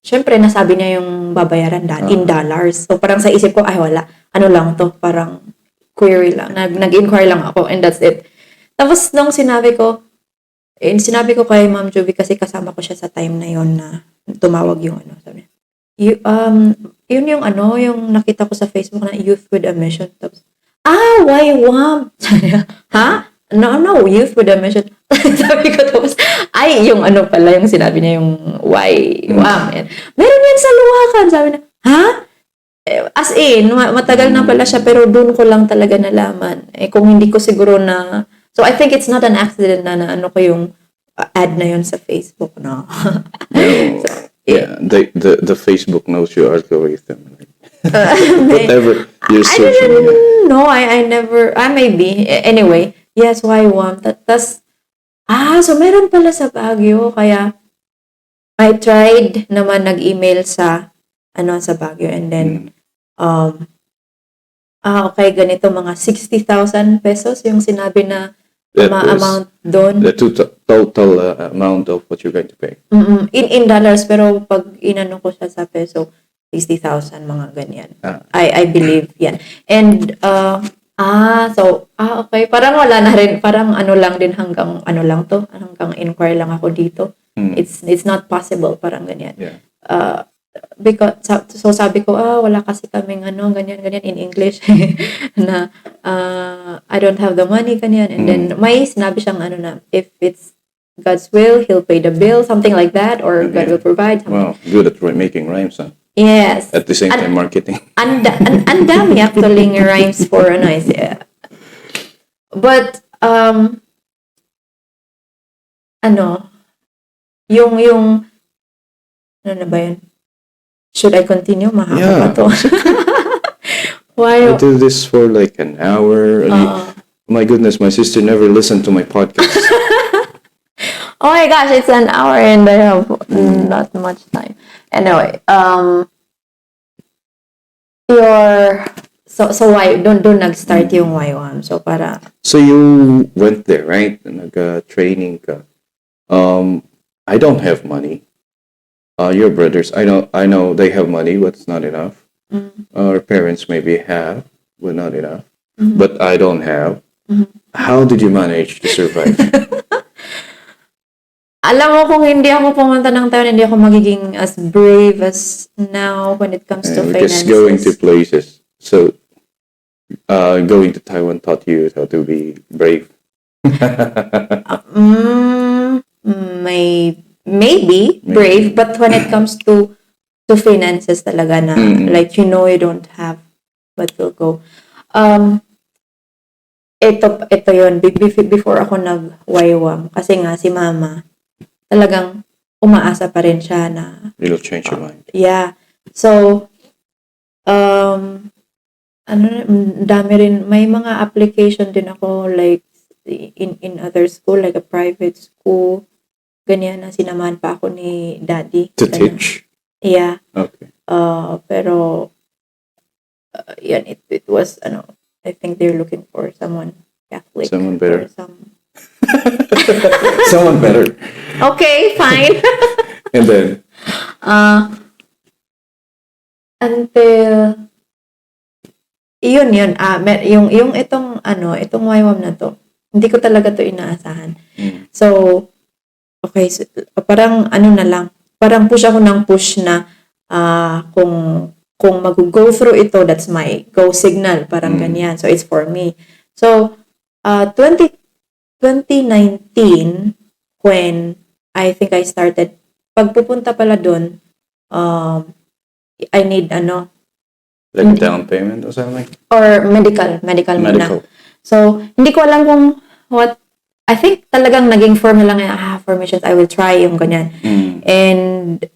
[SPEAKER 4] syempre, nasabi niya yung babayaran in dollars. So, parang sa isip ko, wala. Ano lang to? Parang query lang. Nag-inquire lang ako and that's it. Tapos, nung sinabi ko kay Ma'am Jovi kasi kasama ko siya sa time na yon na tumawag yung sabi niya, yun yung yung nakita ko sa Facebook na Youth with a Mission. Tapos, YWAM. Sabi niya, ha? No, Youth with a Mission. Sabi ko tapos, yung pala yung sinabi niya yung YWAM. Meron yan sa Luwakan. Sabi niya, ha? As in, matagal na pala siya pero doon ko lang talaga nalaman. Kung hindi ko siguro na, so I think it's not an accident na ko yung ad na yun sa Facebook, no?
[SPEAKER 5] So, yeah, the Facebook knows your algorithm. Whatever you're searching.
[SPEAKER 4] No, I never, maybe. Anyway, yes, YWAM. Tas, so meron pala sa Baguio. Kaya, I tried naman nag-email sa Baguio. And then, okay, ganito, mga 60,000 pesos yung sinabi na amount doon.
[SPEAKER 5] The total amount of what you're going to pay.
[SPEAKER 4] In dollars, pero pag inano ko siya sa peso, 60,000, mga ganyan. I believe, yan. And, okay. Parang wala na rin, parang lang din hanggang, hanggang inquire lang ako dito. It's not possible, parang ganyan.
[SPEAKER 5] Yeah.
[SPEAKER 4] Because, so sabi ko, wala kasi kaming ganyan in English na, I don't have the money, ganyan. And then, may sinabi siyang na, if it's God's will, He'll pay the bill, something like that, or God will provide.
[SPEAKER 5] Wow, good at making rhymes, huh?
[SPEAKER 4] Yes.
[SPEAKER 5] At the same time, marketing.
[SPEAKER 4] And dami actually rhymes for yeah. But, yung, ano na ba yun? Should I continue? Mahaba pa to. Why?
[SPEAKER 5] I do this for like an hour. My goodness, my sister never listened to my podcast.
[SPEAKER 4] Oh my gosh, it's an hour and I have not much time. Anyway, so why don't nag-start yung YWAM? So para
[SPEAKER 5] So you went there, right? Nag-training ka. I don't have money. Your brothers, I know they have money, but it's not enough. Our parents maybe have, but not enough. But I don't have. How did you manage to survive?
[SPEAKER 4] Alam mo, kung hindi ako pumunta ng town, hindi ako magiging as brave as now when it comes to finances.
[SPEAKER 5] Just going to places. So going to Taiwan taught you how to be brave?
[SPEAKER 4] Maybe brave, but when it comes to finances talaga na like you don't have but will go. Ito yon before ako nag-YWAM kasi nga si mama talagang umaasa pa rin siya na
[SPEAKER 5] It'll change your mind.
[SPEAKER 4] yeah. So dami rin, may mga application din ako like in other school, like a private school, ganyan na sinamahan pa ako ni daddy.
[SPEAKER 5] To teach?
[SPEAKER 4] Yeah.
[SPEAKER 5] Okay.
[SPEAKER 4] Pero, yan, it was, I think they're looking for someone Catholic.
[SPEAKER 5] Someone better.
[SPEAKER 4] Or some...
[SPEAKER 5] Someone better.
[SPEAKER 4] Okay, fine.
[SPEAKER 5] And then?
[SPEAKER 4] Until, yun, yung itong YWAM na to, hindi ko talaga to inaasahan. So, okay, so, parang na lang, parang push ako ng push na kung mag-go through ito, that's my go signal, parang ganyan. So, it's for me. So, 2019, when I think I started, pagpupunta pala dun, I need,
[SPEAKER 5] like a down payment or something?
[SPEAKER 4] or medical muna. So, hindi ko alam kung what, I think talagang naging form na lang formations, I will try yung ganyan. And,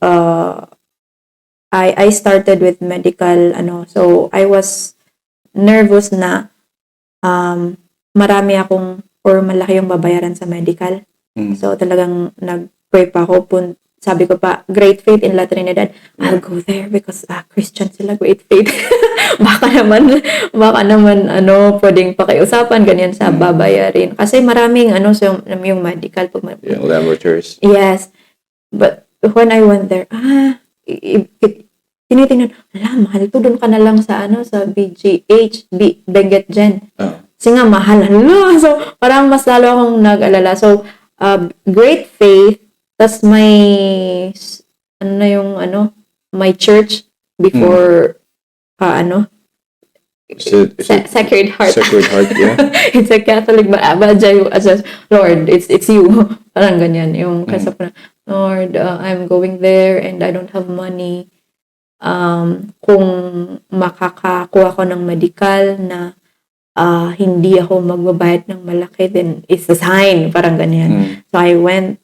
[SPEAKER 4] I started with medical, so I was nervous na, marami akong, or malaki yung babayaran sa medical. So, talagang nag-pray pa ako, sabi ko pa, great faith in La Trinidad, I'll go there because Christian sila, great faith. baka naman, pwedeng pakiusapan, ganyan sa babayarin. Kasi maraming, so yung medical.
[SPEAKER 5] Yeah, laboratories.
[SPEAKER 4] Yes. But when I went there, tinitingnan, mahal to, doon ka na lang sa, sa BGH, Benguet Gen. Kasi nga, mahal. So, parang mas lalo akong nag-alala. So, great faith, tas may my church before Sacred Heart.
[SPEAKER 5] Sacred Heart, yeah.
[SPEAKER 4] It's a Catholic, but as Lord, it's you. Parang ganyan. Yung kasi Lord, I'm going there and I don't have money. Kung makakakuha ko ng medical na hindi ako magbabayad ng malaki, then it's a sign. Parang ganyan. So I went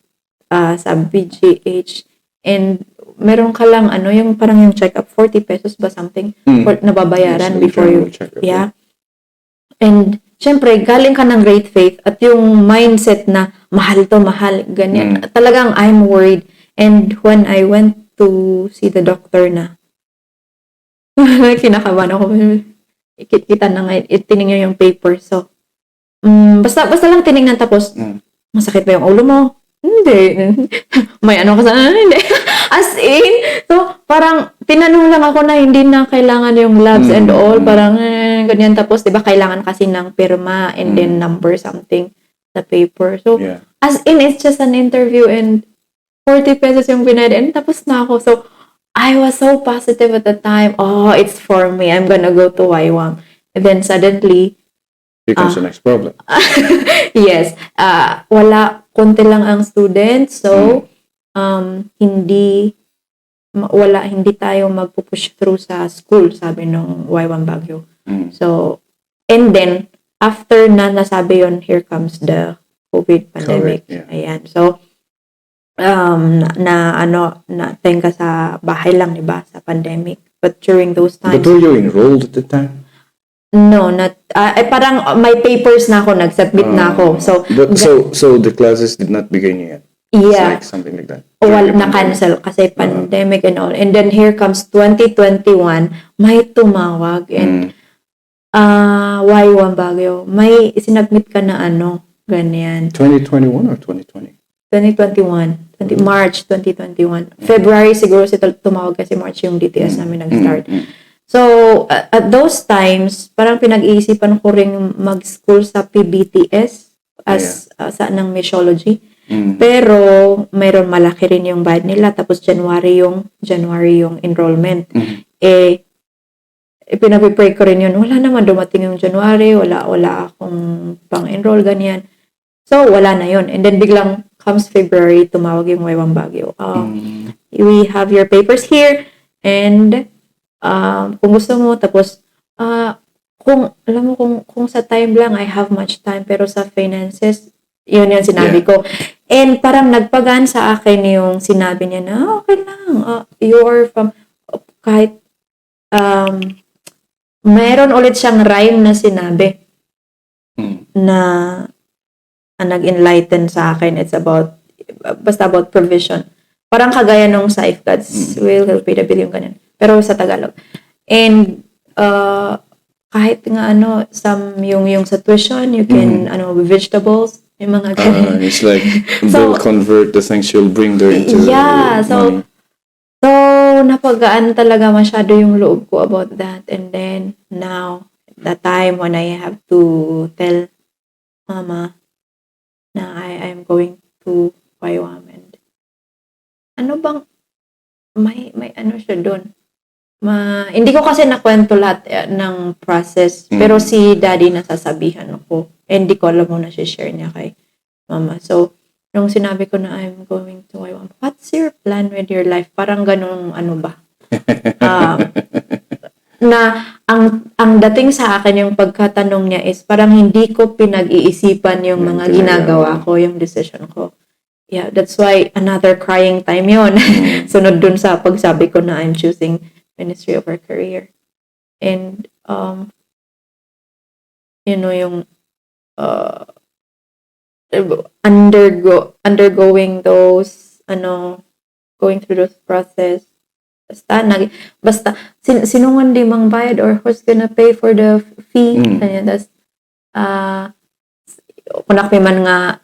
[SPEAKER 4] sa BGH and meron ka lang yung parang yung check-up 40 pesos ba something na babayaran before you yeah. And syempre galing ka ng great faith at yung mindset na mahal ganyan. Talagang I'm worried. And when I went to see the doctor na kinakabahan ako, kita na nga tinignan yung paper. So basta lang tinignan tapos masakit ba yung ulo mo? Hindi. May ka sa hindi. As in, so parang tinanong lang ako na hindi na kailangan yung labs and all, parang ganyan. Tapos 'di ba kailangan kasi ng pirma and then number something sa paper. So as in, it's just an interview and 40 pesos yung binayad and tapos na ako. So I was so positive at the time. Oh, it's for me. I'm gonna go to YWAM. And then suddenly
[SPEAKER 5] becomes the next problem.
[SPEAKER 4] Yes. Konti lang ang students. So, hindi tayo magpupush through sa school, sabi nung YWAM Baguio. So, and then, after na nasabi yon, here comes the COVID pandemic. Ayan. So, tenga sa bahay lang, diba? Sa pandemic. But during those times...
[SPEAKER 5] But were you enrolled at the time?
[SPEAKER 4] No, not... parang may papers na ako, nag-submit na ako.
[SPEAKER 5] So the classes did not begin yet?
[SPEAKER 4] Yeah.
[SPEAKER 5] It's like something like that?
[SPEAKER 4] Well, na-cancel kasi pandemic and all. And then here comes 2021, may tumawag and YWAM Baguio, may sinubmit ka na ganyan.
[SPEAKER 5] 2021 or 2020?
[SPEAKER 4] 2021. March 2021. February siguro tumawag kasi March yung DTS namin nag-start. So, at those times, parang pinag-iisipan ko rin mag-school sa PBTS as sa ng missiology. Pero mayroon malaki rin yung bayad nila tapos January yung enrollment. pinag-pray ko rin yun. Wala naman dumating yung January, wala akong pang-enroll, ganyan. So, wala na yun. And then biglang comes February, tumawag yung Waywang Baguio. We have your papers here, and kung gusto mo, tapos, kung, alam mo, kung sa time lang, I have much time, pero sa finances, yun yung sinabi ko. And parang nagpagaan sa akin yung sinabi niya na, okay lang, you're from, kahit, mayroon ulit siyang rhyme na sinabi na nag-enlighten sa akin. It's basta about provision. Parang kagaya nung sa If God's will, He'll pay the bill, yung ganyan. Pero sa Tagalog. And, kahit nga yung sa tuition, you can, vegetables, yung mga ganyan.
[SPEAKER 5] It's like they'll convert the things you'll bring there into money.
[SPEAKER 4] So, napagaan talaga masyado yung loob ko about that. And then, now, the time when I have to tell Mama na I am going to YWAM, and may siya doon. Hindi ko kasi nakwento lahat ng process, pero si Daddy nasasabihan ako. Hindi ko alam mo na share niya kay Mama. So, nung sinabi ko na I'm going to YWAM, what's your plan with your life? Parang ganun, ba? Na ang dating sa akin yung pagkatanong niya is parang hindi ko pinag-iisipan yung mga ginagawa ko, yung decision ko. Yeah, that's why another crying time yon. Sunod dun sa pagsabi ko na I'm choosing ministry over career. And, yung undergoing those, going through those process. Basta, sino man di mang bayad or who's gonna pay for the fee. Kanya, tas, kunak man nga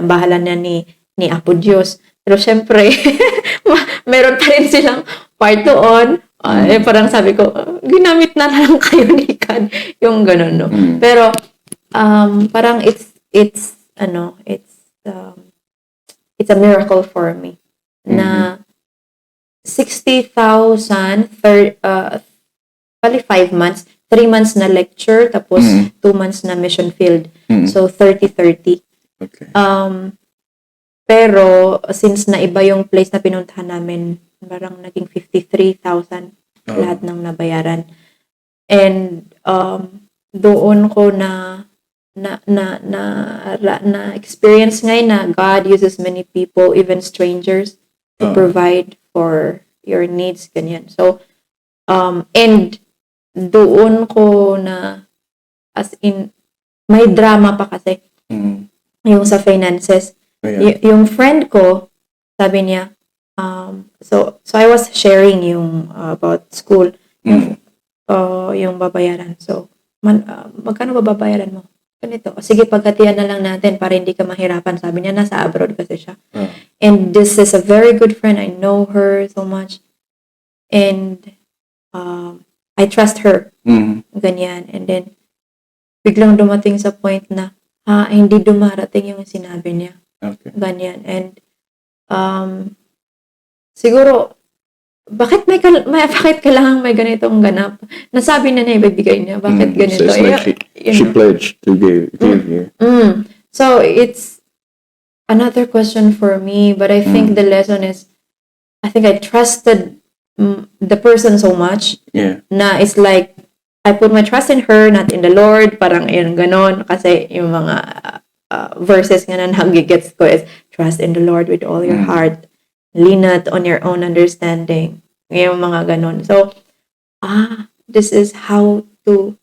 [SPEAKER 4] bahala niya ni Apo Diyos. Pero syempre, meron pa rin silang part doon. Parang sabi ko, ginamit na lang kayo ni God. Yung ganun, no? Pero, parang it's a miracle for me na 60,000 probably 5 months, 3 months na lecture, tapos 2 months na mission field. So 30-30.
[SPEAKER 5] Okay.
[SPEAKER 4] Pero since na iba yung place na pinuntahan namin, parang naging 53,000 lahat ng nabayaran. And doon ko na experience ngayon na God uses many people, even strangers, to provide for your needs, ganyan. So, and doon ko na, as in, may drama pa kasi, yung sa finances. Yung friend ko, sabi niya, so I was sharing yung about school, yung babayaran. So, magkano ba babayaran mo? Ganito. Sige, pagkatiyan na lang natin para hindi ka mahirapan. Sabi niya, nasa abroad kasi siya. And this is a very good friend. I know her so much. And I trust her. Ganyan. And then, biglang dumating sa point na, hindi dumarating yung sinabi niya.
[SPEAKER 5] Okay.
[SPEAKER 4] Ganyan. And, siguro, bakit kailangan may ganitong ganap? Nasabi na niya, ibibigay niya. Bakit ganito?
[SPEAKER 5] So it's like she pledged to give you.
[SPEAKER 4] So, it's another question for me, but I think the lesson is, I think I trusted the person so much na it's like, I put my trust in her, not in the Lord. Parang yun, ganon. Kasi yung mga verses nga na nagigets ko is, trust in the Lord with all your heart. Lean not on your own understanding. Yung mga ganon. So, this is how to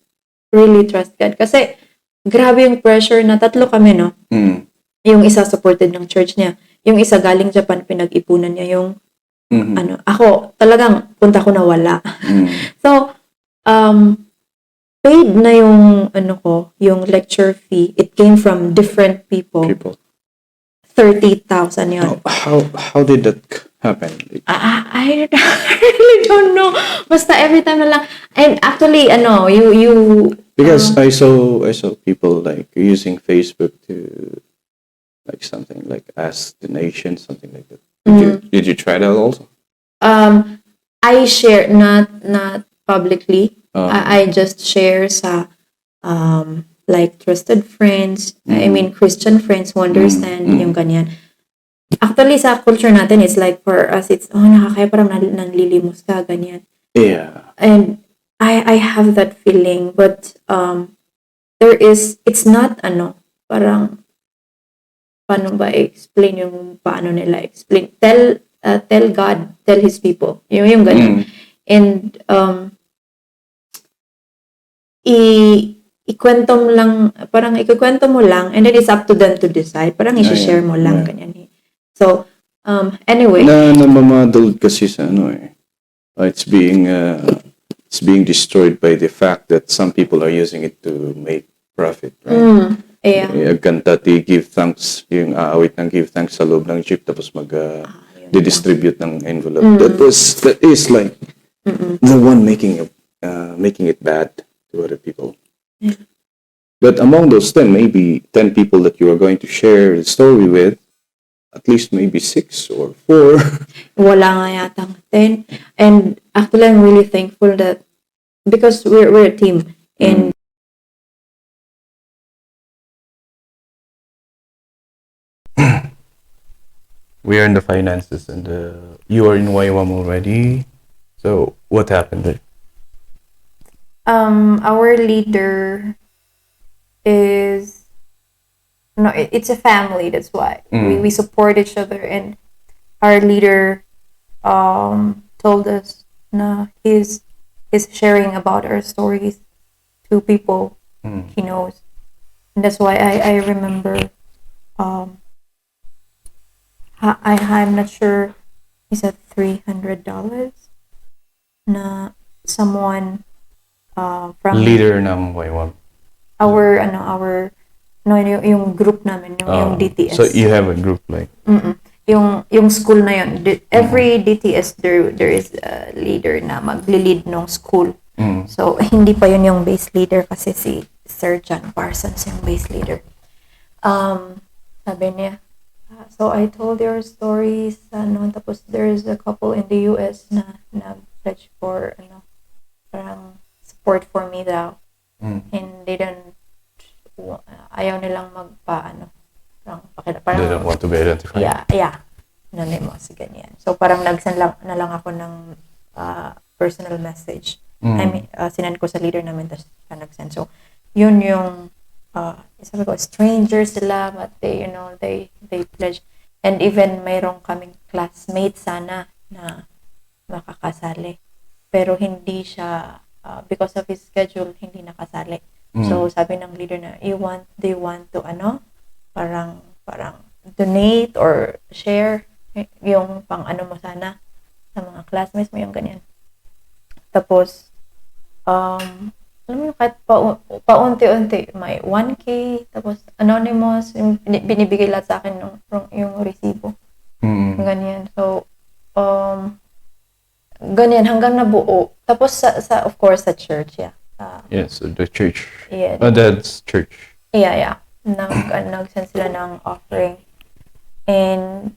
[SPEAKER 4] really trust God. Kasi, grabe yung pressure na 3 kami, no? Yung isa supported ng church niya. Yung isa galing Japan, pinag-ipunan niya yung, ako, talagang punta ko na wala. So, paid na yung, yung lecture fee. It came from different people. 30,000 yun.
[SPEAKER 5] How did that happen?
[SPEAKER 4] I really don't know. Basta every time na lang. And actually, you
[SPEAKER 5] Because I saw people like using Facebook to like something like ask the nation, something like that. Did you try that also?
[SPEAKER 4] I share, not publicly.
[SPEAKER 5] Ah.
[SPEAKER 4] I just share sa like trusted friends. I mean Christian friends who understand yung ganyan. Actually sa culture natin, it's like for us, it's nakakaya, parang nanlilimos ka ganyan.
[SPEAKER 5] Yeah.
[SPEAKER 4] And I have that feeling, but it's not parang paano ba explain yung paano nila explain, tell God, tell His people, yung ganun. And ikwento mo lang, parang ikikwento mo lang, and then it's up to them to decide, parang i-share mo lang ganyan. So anyway,
[SPEAKER 5] Namamadal kasi sa it's being destroyed by the fact that some people are using it to make profit, right?
[SPEAKER 4] yeah.
[SPEAKER 5] Kanta ti give thanks, yung aawit ng give thanks sa loob ng jeep tapos distribute ng envelope. That is like the one making it bad to other people. But among those 10, maybe 10 people that you are going to share the story with, at least maybe 6 or 4.
[SPEAKER 4] Wala nga yatang 10. And actually, I'm really thankful that because we're a team, and
[SPEAKER 3] We are in the finances, and you are in YWAM already. So what happened there?
[SPEAKER 4] our leader is it's a family, that's why we support each other, and our leader told us na he's sharing about our stories to people he knows, and that's why I remember I'm not sure, he said $300 na someone from
[SPEAKER 3] Leader ng YWAM.
[SPEAKER 4] our yung group namin, yung DTS.
[SPEAKER 3] So you have a group like.
[SPEAKER 4] Yung school na yun. Every DTS there is a leader na magli-lead ng school. So hindi pa yun yung base leader, kasi si Sir John Parsons yung base leader. Sabi niya, so I told your stories, tapos there's a couple in the US na pledge for parang support for me daw. And they ayaw nilang parang
[SPEAKER 3] They don't want to be identified.
[SPEAKER 4] yeah, anonymous, ganyan. So parang nag-send na lang ako ng personal message. I mean, sinend ko sa leader namin, tapos siya nag-send. So yun yung sabi ko, strangers sila, but they pledge. And even mayroong kaming classmate sana na makakasali, pero hindi siya because of his schedule, hindi nakasali. So sabi ng leader na, do you want to parang donate or share yung pang mo sana sa mga classmates mo, yung ganyan. Tapos alam mo, kahit paunti-unti, may 1K, tapos anonymous, binibigay lahat sa akin yung resibo. Ganyan. So ganyan hanggang nabuo. Tapos sa of course sa church, yeah.
[SPEAKER 3] Yes, so the church.
[SPEAKER 4] Yeah.
[SPEAKER 3] Dad's church.
[SPEAKER 4] Yeah. Nag-send sila ng offering. And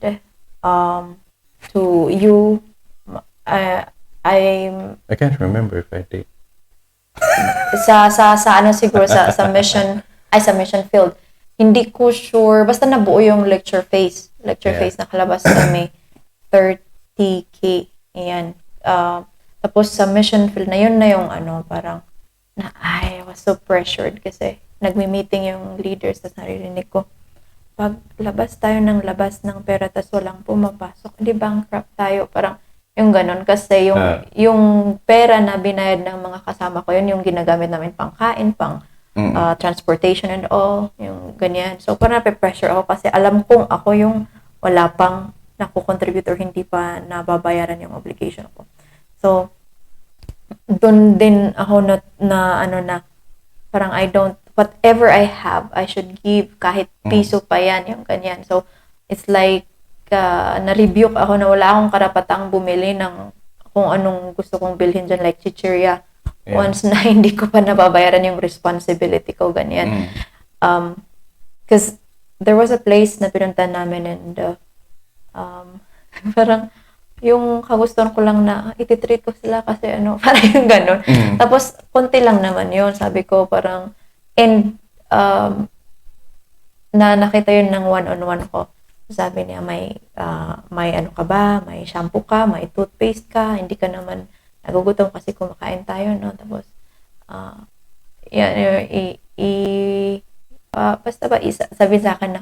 [SPEAKER 4] to you,
[SPEAKER 3] I can't remember if I did.
[SPEAKER 4] sa siguro sa mission field. Hindi ko sure, basta nabuo yung lecture phase nakalabas kami 30K. Ayan. Tapos sa mission field na yun na yung parang I was so pressured kasi nagmi-meeting yung leaders, tapos naririnig ko, pag labas ng pera tas walang pumapasok, di bankrupt tayo, parang yung ganun, kasi yung pera na binayad ng mga kasama ko, yun yung ginagamit namin pang kain, pang transportation and all, yung ganyan. So parang nape-pressure ako kasi alam kong ako yung wala pang nakukontribute or hindi pa nababayaran yung obligation ko. So doon din ako na parang whatever I have, I should give, kahit piso pa yan, yung ganyan. So it's like na-rebuke ako na wala akong karapatang bumili ng kung anong gusto kong bilhin dyan, like chichirya. Yeah. Once na hindi ko pa nababayaran yung responsibility ko, ganyan. Because there was a place na pinunta namin, and parang yung kagustuhan ko lang na ititreat ko sila kasi ano, parang yung ganun. Tapos, konti lang naman yun. Sabi ko, parang, and, na nakita yun ng one-on-one ko. Sabi niya, may ano ka ba? May shampoo ka? May toothpaste ka? Hindi ka naman nagugutom kasi kumakain tayo, no? Tapos, yan, basta ba, sabi sa akin na,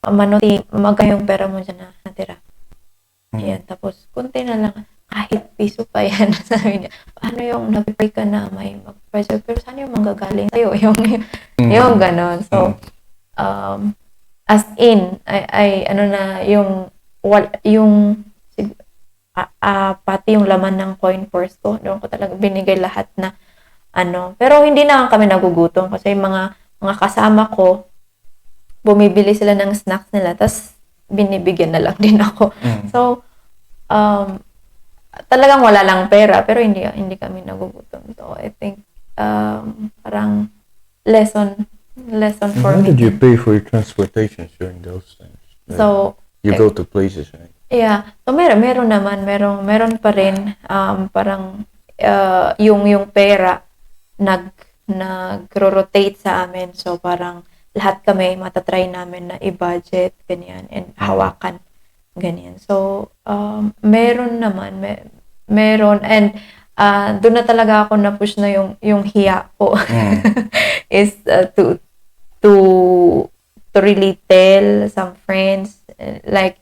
[SPEAKER 4] manuti, yung pera mo dyan na natira. Ayan, tapos, kunti na lang, kahit piso pa yan, sabi niya, paano yung nag-pray ka na may mag-preserve, pero saan yung manggagaling sa'yo? Yung ganon. So, as in, ano na, pati yung laman ng coin purse ko, doon ko talaga binigay lahat na, ano, pero hindi na kami nagugutom kasi yung mga kasama ko, bumibili sila ng snacks nila, tapos binibigyan na lang din ako. So, talagang wala lang pera, pero hindi kami nagugutom. So, I think, parang lesson for
[SPEAKER 3] How
[SPEAKER 4] me.
[SPEAKER 3] did you pay for your transportation during those times? Like,
[SPEAKER 4] So,
[SPEAKER 3] you go to places, right?
[SPEAKER 4] yeah. So, meron naman, meron pa rin, parang, yung pera, nag-rotate sa amin. So, parang, lahat kami matatry namin na i-budget, ganyan, and hawakan, ganyan. So, meron naman, meron, and doon na talaga ako na-push na yung hiya ko is to really tell some friends, like,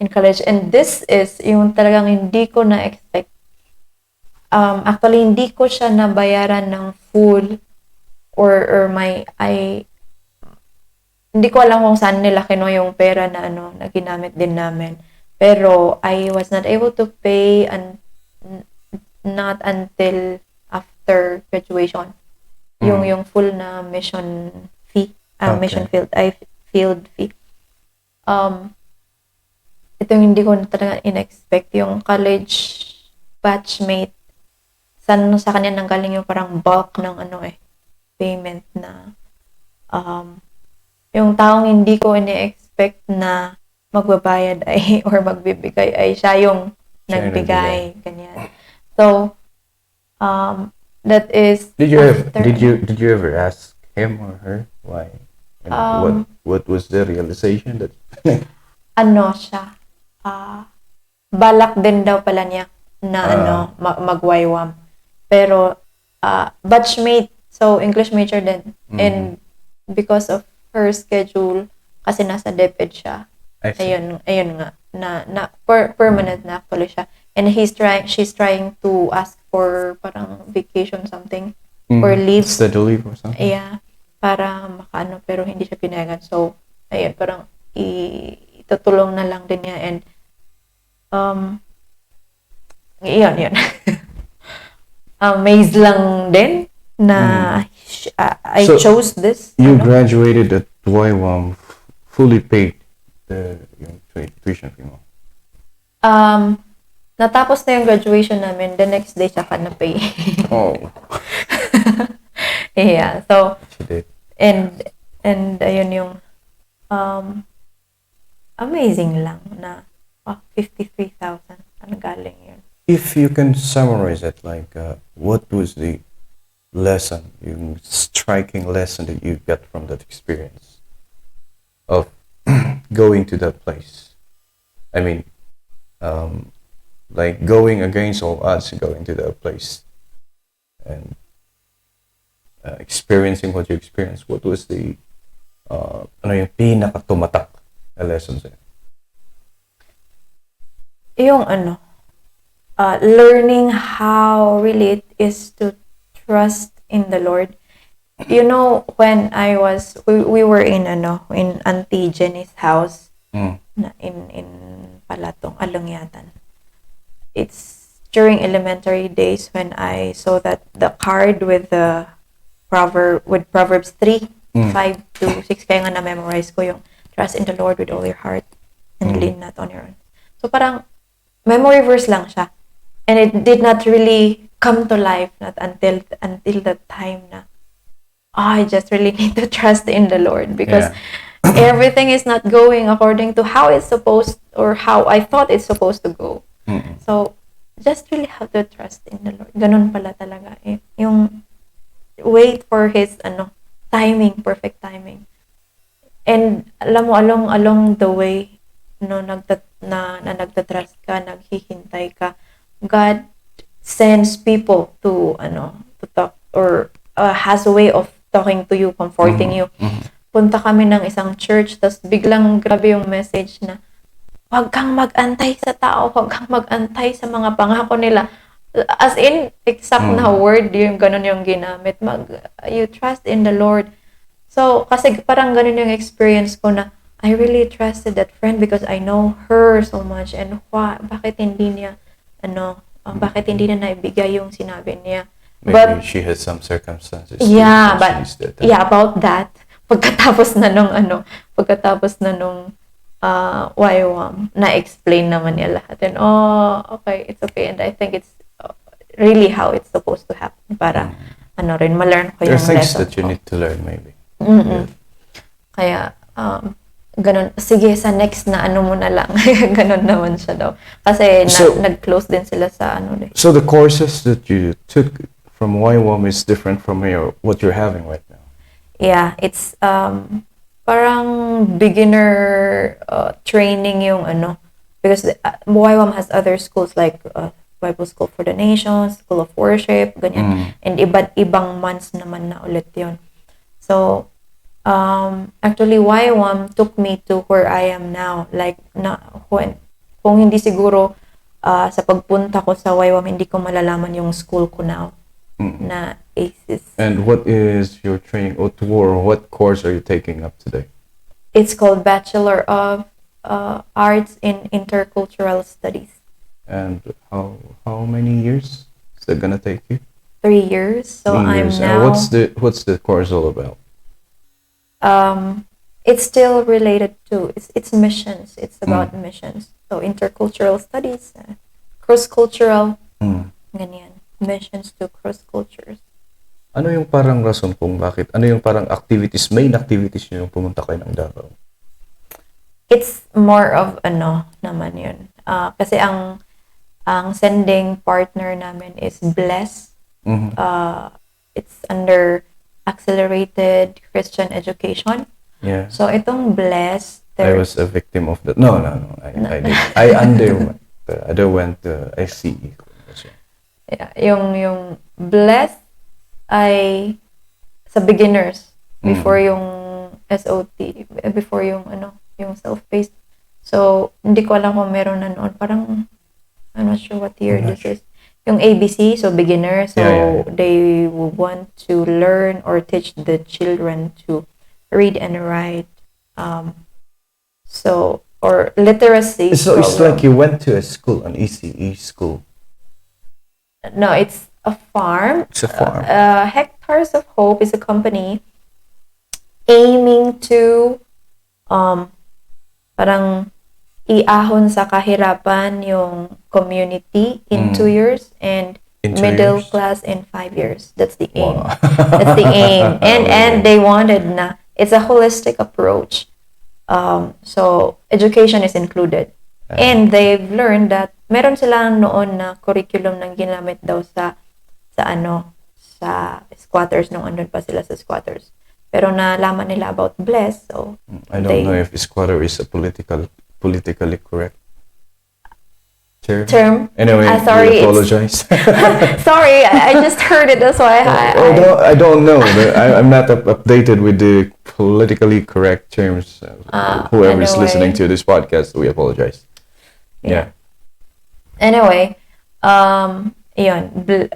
[SPEAKER 4] in college. And this is yung talagang hindi ko na-expect. Actually, hindi ko siya nabayaran ng full or hindi ko alam kung saan nila kinuha yung pera na na ginamit din namin. Pero I was not able to pay not until after graduation. Yung full na mission fee,
[SPEAKER 3] Okay.
[SPEAKER 4] mission field fee. Ito yung hindi ko talaga in-expect, yung college batchmate. Sa kanya nanggaling yung parang bulk ng payment na yung taong hindi ko ini-expect na magbabayad or magbibigay ay siya yung nagbigay, ganyan. So, that is
[SPEAKER 3] Did you ever ask him or her why? And what was the realization that
[SPEAKER 4] siya, balak din daw pala niya na magwaywam. Pero, batchmate, so English major din. And because of her schedule, kasi nasa DepEd siya.
[SPEAKER 3] I see.
[SPEAKER 4] Ayun nga, na permanent na actually siya. And she's trying to ask for parang vacation something, or leave.
[SPEAKER 3] Study leave or something?
[SPEAKER 4] Yeah, para makaano, pero hindi siya pinayagan. So, ayun, parang itutulong na lang din niya, and yun. Amazed lang din na I
[SPEAKER 3] So,
[SPEAKER 4] chose this.
[SPEAKER 3] You graduated at YWAM, fully paid yung tuition fee mo.
[SPEAKER 4] Natapos na yung graduation namin, the next day saka na pay.
[SPEAKER 3] Oh,
[SPEAKER 4] Yeah, so,
[SPEAKER 3] she did.
[SPEAKER 4] and ayun yung amazing lang na 53,000 ang galing yun.
[SPEAKER 3] If you can summarize it, like what was the lesson, yung striking lesson that you got from that experience of going to that place? I mean, like going against all odds, going to that place and experiencing what you experienced. What was the yung pinakatumatak na lesson sa'yo?
[SPEAKER 4] Yung learning how really it is to trust in the Lord. You know, when we were in Auntie Jenny's house, na in Palatong, Alungyatan. It's during elementary days when I saw that the card with the Proverbs 3, 5 to 6, kaya nga na-memorize ko yung trust in the Lord with all your heart and lean not on your own. So parang memory verse lang siya. And it did not really come to life not until that time na I just really need to trust in the Lord, because everything is not going according to how it's supposed, or how I thought it's supposed to go. So, just really have to trust in the Lord. Ganun pala talaga. Yung wait for His timing, perfect timing. And alam mo, along the way, no, nagtatrust ka, naghihintay ka, God sends people to talk, or has a way of talking to you, comforting you. Punta kami ng isang church, tapos biglang grabe yung message na, huwag kang mag-antay sa tao, huwag kang mag-antay sa mga pangako nila. As in, exact na word, yung ganun yung ginamit. You trust in the Lord. So, kasi parang ganun yung experience ko na, I really trusted that friend because I know her so much, and bakit hindi niya, bakit hindi niya naibigay yung sinabi niya.
[SPEAKER 3] Maybe she has some circumstances.
[SPEAKER 4] Yeah,
[SPEAKER 3] that she's that.
[SPEAKER 4] about that, pagkatapos na nung YWAM, na-explain naman niya lahat. And, okay, it's okay. And I think it's really how it's supposed to happen para, ma-learn ko
[SPEAKER 3] There
[SPEAKER 4] yung
[SPEAKER 3] are things
[SPEAKER 4] lesson
[SPEAKER 3] that you
[SPEAKER 4] ko.
[SPEAKER 3] need to learn, maybe.
[SPEAKER 4] Mm-mm. Kaya, ganun. Sige, sa next na mo na lang. Ganun naman siya daw. Kasi nag-close din sila sa
[SPEAKER 3] So the courses that you took from YWAM is different from what you're having right now.
[SPEAKER 4] Yeah, it's parang beginner training yung because YWAM has other schools like Bible School for the Nations, School of Worship, ganyan. And iba't ibang months naman na ulit yun. So, actually, YWAM took me to where I am now. Like, kung hindi siguro sa pagpunta ko sa YWAM, hindi ko malalaman yung school ko now na ACES.
[SPEAKER 3] And what is your training, or what course are you taking up today?
[SPEAKER 4] It's called Bachelor of Arts in Intercultural Studies.
[SPEAKER 3] And how many years is that gonna take you?
[SPEAKER 4] 3 years. So
[SPEAKER 3] 3 years.
[SPEAKER 4] I'm now.
[SPEAKER 3] And what's the course all about?
[SPEAKER 4] It's still related to it's missions. It's about missions. So intercultural studies, cross-cultural, ganyan. Missions to cross cultures.
[SPEAKER 3] Ano yung parang rason kung bakit? Ano yung parang main activities nyo yung pumunta kayo ng Davao?
[SPEAKER 4] It's more of naman yun. Kasi ang sending partner namin is Bless. It's under Accelerated Christian Education.
[SPEAKER 3] Yeah.
[SPEAKER 4] So itong Bless,
[SPEAKER 3] I was a victim of that. No. I did. I underwent the SCE.
[SPEAKER 4] Yeah, yung Bless ay sa beginners before yung SOT, before yung yung self-paced. So hindi ko alam kung meron na noon. Parang I'm not sure what year this is. Yung ABC, so beginner, so they want to learn or teach the children to read and write. So or literacy.
[SPEAKER 3] So it's like you went to a school, an ECE school.
[SPEAKER 4] No, it's a farm.
[SPEAKER 3] It's a farm.
[SPEAKER 4] Hectares of Hope is a company aiming to parang iahon sa kahirapan yung community in 2 years and
[SPEAKER 3] In 2
[SPEAKER 4] middle
[SPEAKER 3] years?
[SPEAKER 4] class in 5 years. That's the aim.
[SPEAKER 3] Wow.
[SPEAKER 4] That's the aim. And they wanted na it's a holistic approach. So education is included. And they've learned that meron silang noon na curriculum na ginamit daw sa squatters nung andun pa sila sa squatters. Pero nalaman nila about Bless, so
[SPEAKER 3] I don't know if squatter is a politically correct term. Anyway,
[SPEAKER 4] sorry,
[SPEAKER 3] we apologize.
[SPEAKER 4] sorry, I just heard it. That's why
[SPEAKER 3] I don't know. I'm not updated with the politically correct terms. Whoever is
[SPEAKER 4] anyway.
[SPEAKER 3] listening to this podcast, we apologize. Yeah.
[SPEAKER 4] Anyway, yun,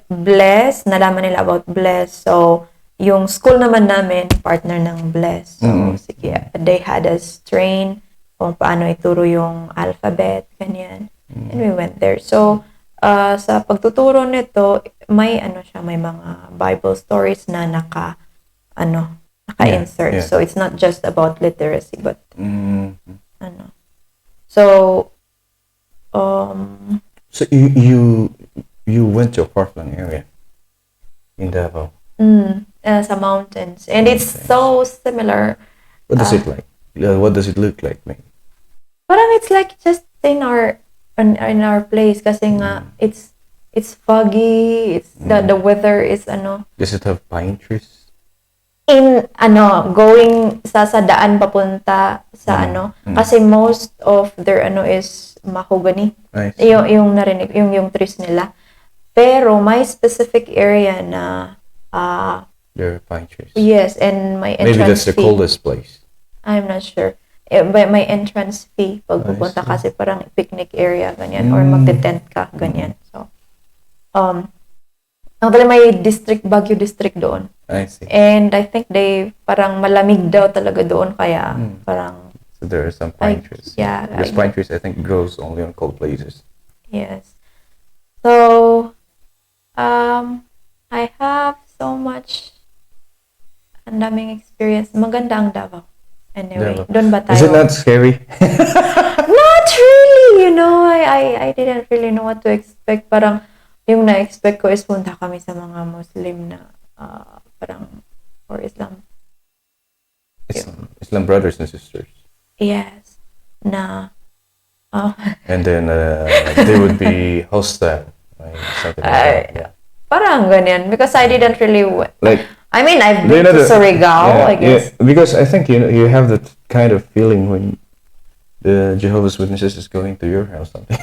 [SPEAKER 4] Bless, nalaman nila about Bless. So, yung school naman namin, partner ng Bless. So, sige, they had us train kung paano ituro yung alphabet, ganyan. And we went there. So, sa pagtuturo nito, may may mga Bible stories na naka-insert.
[SPEAKER 3] Yeah.
[SPEAKER 4] So, it's not just about literacy, but So,
[SPEAKER 3] So you went to a far-flung area in Davao.
[SPEAKER 4] sa mountains. And it's so similar.
[SPEAKER 3] What does it like? What does it look like, man?
[SPEAKER 4] Parang it's like just in our in our place kasi nga it's foggy, it's the weather is
[SPEAKER 3] Does it have pine trees?
[SPEAKER 4] in going sa daan papunta sa kasi most of their is mahogany.
[SPEAKER 3] I see.
[SPEAKER 4] Yung narinig yung trees nila. Pero my specific area na
[SPEAKER 3] There are pine trees.
[SPEAKER 4] yes, and my entrance
[SPEAKER 3] Maybe that's the
[SPEAKER 4] fee,
[SPEAKER 3] coldest place.
[SPEAKER 4] I'm not sure. But my entrance fee pag
[SPEAKER 3] I
[SPEAKER 4] pupunta
[SPEAKER 3] see.
[SPEAKER 4] kasi parang picnic area ganyan or magte-tent ka ganyan. So actually may Baguio district doon.
[SPEAKER 3] I see.
[SPEAKER 4] And I think they parang malamig daw talaga doon kaya parang
[SPEAKER 3] So there are some pine
[SPEAKER 4] I-
[SPEAKER 3] trees.
[SPEAKER 4] yeah,
[SPEAKER 3] Because
[SPEAKER 4] I-
[SPEAKER 3] pine trees, I think, grows only on cold places.
[SPEAKER 4] yes. So I have so much ang daming experience. Maganda ang Davao. Anyway,
[SPEAKER 3] Davao.
[SPEAKER 4] doon ba tayo?
[SPEAKER 3] Is it not scary?
[SPEAKER 4] Not really, I didn't really know what to expect. Parang yung na-expect ko is punta kami sa mga Muslim na parang or Islam.
[SPEAKER 3] Islam brothers and sisters.
[SPEAKER 4] Yes. Na
[SPEAKER 3] And then they would be hostile. Like, something like that. Yeah.
[SPEAKER 4] parang ganyan because I didn't really
[SPEAKER 3] Like,
[SPEAKER 4] I mean, I've
[SPEAKER 3] do you
[SPEAKER 4] been
[SPEAKER 3] know
[SPEAKER 4] to Surigao, I guess.
[SPEAKER 3] Yeah, because I think you have that kind of feeling when the Jehovah's Witnesses is going to your house. Something.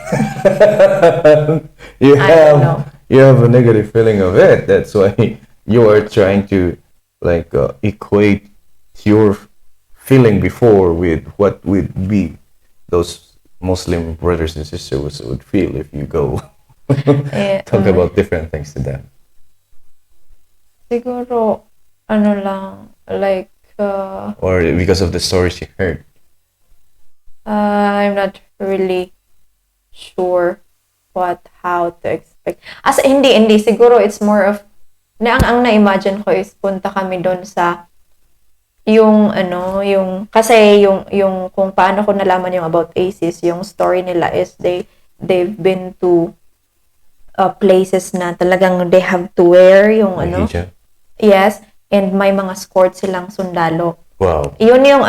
[SPEAKER 3] you
[SPEAKER 4] I
[SPEAKER 3] have
[SPEAKER 4] don't know.
[SPEAKER 3] you have a negative feeling of it. That's why you are trying to like equate your feeling before with what would be those Muslim brothers and sisters would feel if you go talk about different things to them.
[SPEAKER 4] Siguro, lang, like,
[SPEAKER 3] Or because of the stories you heard.
[SPEAKER 4] I'm not really sure how to expect. As hindi, siguro it's more of, ang na-imagine ko is punta kami doon sa, kasi yung kung paano ko nalaman yung about ACES, yung story nila is they've been to places na talagang they have to wear yung
[SPEAKER 3] Hijab.
[SPEAKER 4] yes, and may mga escort silang sundalo.
[SPEAKER 3] Wow.
[SPEAKER 4] Yun yung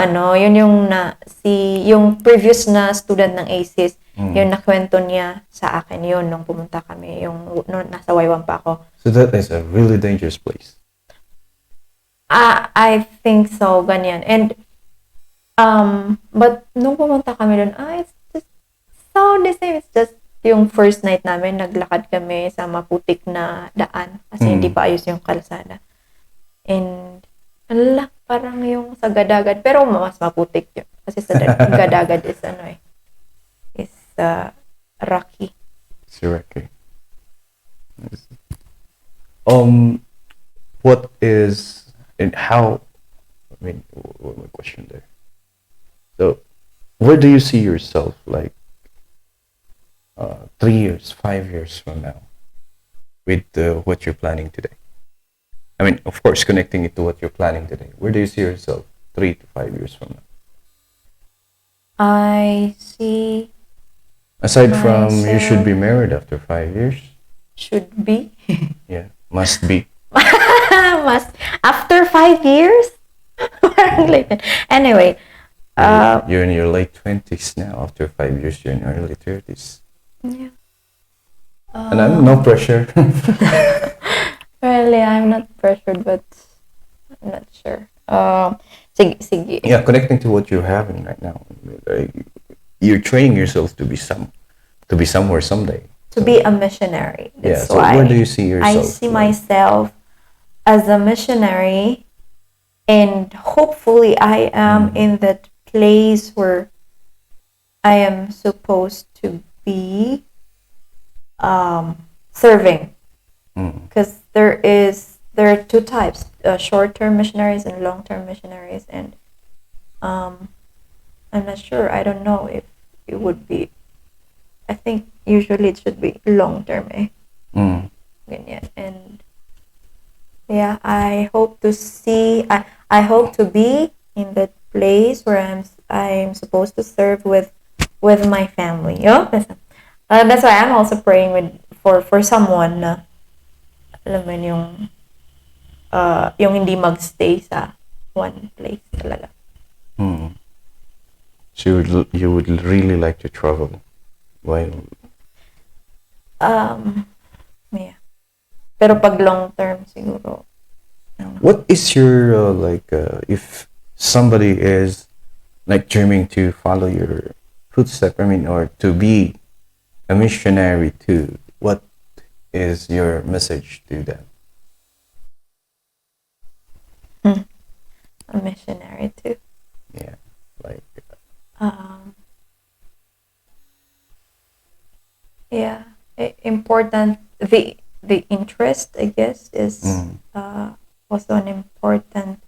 [SPEAKER 4] previous na student ng ACES, yung nakwento niya sa akin yun nung pumunta kami, yung nasa Waiwan pa ako.
[SPEAKER 3] So that is a really dangerous place.
[SPEAKER 4] I think so, ganyan. And, but nung pumunta kami doon, it's just so the same. It's just yung first night namin, naglakad kami sa maputik na daan kasi hindi pa ayos yung kalsada. And, parang yung sa Gadagad, pero mas maputik yun. Kasi sa Gadagad is rocky.
[SPEAKER 3] It's Iraqi. What is and how? I mean, what my question there? So, where do you see yourself like 3 years, 5 years from now, with what you're planning today? I mean, of course, connecting it to what you're planning today. Where do you see yourself 3 to 5 years from now?
[SPEAKER 4] I see.
[SPEAKER 3] Aside from you should
[SPEAKER 4] Myself.
[SPEAKER 3] be married after 5 years.
[SPEAKER 4] Should be.
[SPEAKER 3] Yeah, must be.
[SPEAKER 4] Must. After 5 years? Parang like that. Anyway.
[SPEAKER 3] You're in your late 20s now. After 5 years, you're in your early 30s.
[SPEAKER 4] Yeah.
[SPEAKER 3] And I'm no pressure.
[SPEAKER 4] Really, I'm not pressured, but I'm not sure. Sige.
[SPEAKER 3] Yeah, connecting to what you're having right now. You're training yourself to be somewhere someday.
[SPEAKER 4] To be a missionary.
[SPEAKER 3] Yeah.
[SPEAKER 4] That's
[SPEAKER 3] So
[SPEAKER 4] why
[SPEAKER 3] where do you see yourself?
[SPEAKER 4] I see myself as a missionary, and hopefully I am in that place where I am supposed to be serving. Because there are two types, short-term missionaries and long-term missionaries, and I'm not sure. I don't know if it would be. I think usually it should be long-term, Ganyan. And yeah, I hope to be in that place where I'm supposed to serve with my family. That's why I'm also praying for someone na alam mo yung hindi magstay sa one place talaga.
[SPEAKER 3] So you would really like to travel while
[SPEAKER 4] Yeah. Pero pag long term, siguro.
[SPEAKER 3] What is your if somebody is like dreaming to follow your footstep, I mean, or to be a missionary too, what is your message to them?
[SPEAKER 4] A missionary too.
[SPEAKER 3] Yeah, like
[SPEAKER 4] Um, yeah. Important. The interest, I guess, is also an important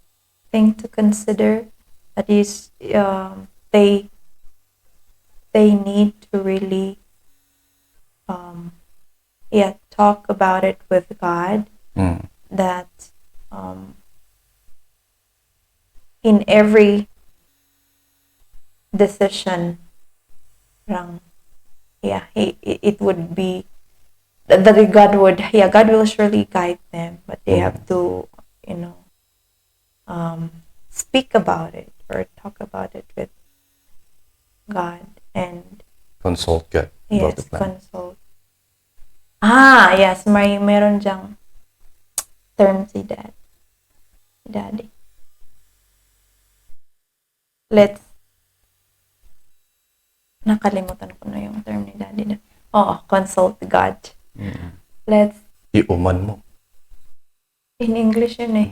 [SPEAKER 4] thing to consider. That is, they need to really talk about it with God, that in every decision, it would be that God will surely guide them, but they have to, you know, speak about it or talk about it with God, and
[SPEAKER 3] consult God about the
[SPEAKER 4] yes,
[SPEAKER 3] plan.
[SPEAKER 4] consult. Yes, meron diyang term si Daddy. Nakalimutan ko na yung term ni Daddy na. Consult God. Let's,
[SPEAKER 3] Iuman mo.
[SPEAKER 4] in English yun eh.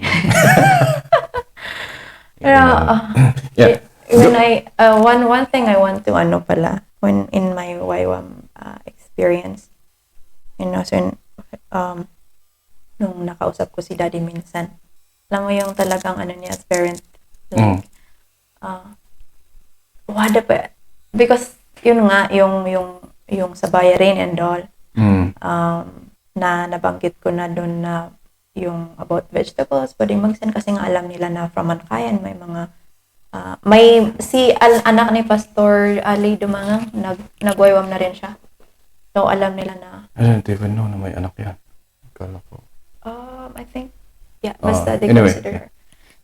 [SPEAKER 4] Pero,
[SPEAKER 3] Yeah.
[SPEAKER 4] when one thing I want to, when in my YWAM experience, so nung nakausap ko si Daddy minsan, alam mo yung talagang niya as parent, like, wada pa, because yun nga, yung sa bayarin and all, na nabanggit ko na doon na yung about vegetables, pwedeng mag-send kasi nga alam nila na from Mankayan, may mga anak ni Pastor Ali Dumangang, nagwaywam na rin siya. So, alam nila na.
[SPEAKER 3] I don't even know na may anak yan. Akala ko.
[SPEAKER 4] I think, basta they
[SPEAKER 3] anyway,
[SPEAKER 4] consider her.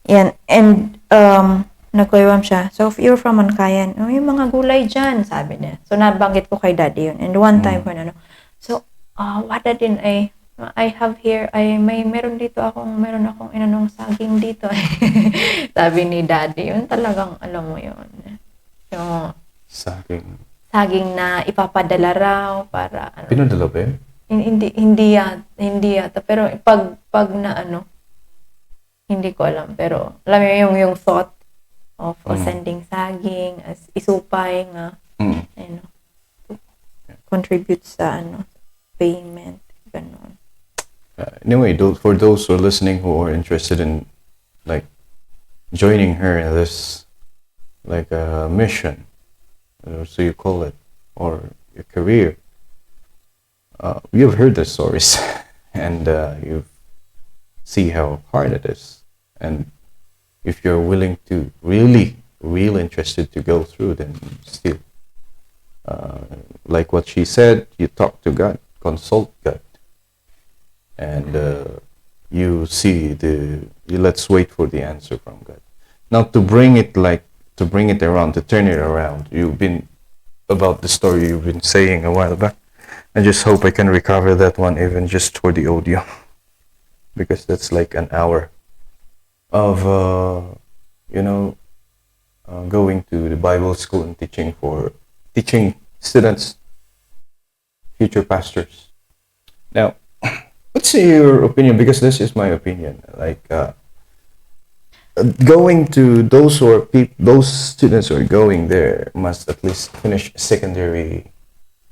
[SPEAKER 4] Yan, and, nagwaywam siya. So, if you're from Mankayan, yung mga gulay dyan, sabi niya. So, nabanggit ko kay Daddy yun. And one time, so, wala din I have here, meron akong inanong saging dito. Sabi ni Daddy, yun talagang, alam mo yun. Yung saging na ipapadala raw para,
[SPEAKER 3] pinadala ba yun?
[SPEAKER 4] hindi yata. Pero, pag na, hindi ko alam. Pero, alam mo yung thought of sending saging, as isupay nga, contribute sa, payment, ganun.
[SPEAKER 3] Anyway, for those who are listening who are interested in like joining her in this like a mission, so you call it, or a career, you've heard the stories and you see how hard it is, and if you're willing to really interested to go through, then still like what she said, you talk to God, consult God, and you see let's wait for the answer from God. Now to bring it around, to turn it around, you've been about the story you've been saying a while back. I just hope I can recover that one even just for the audio, because that's like an hour of going to the Bible school and teaching students, future pastors. Now, what's your opinion? Because this is my opinion. Like going to those students who are going there must at least finish secondary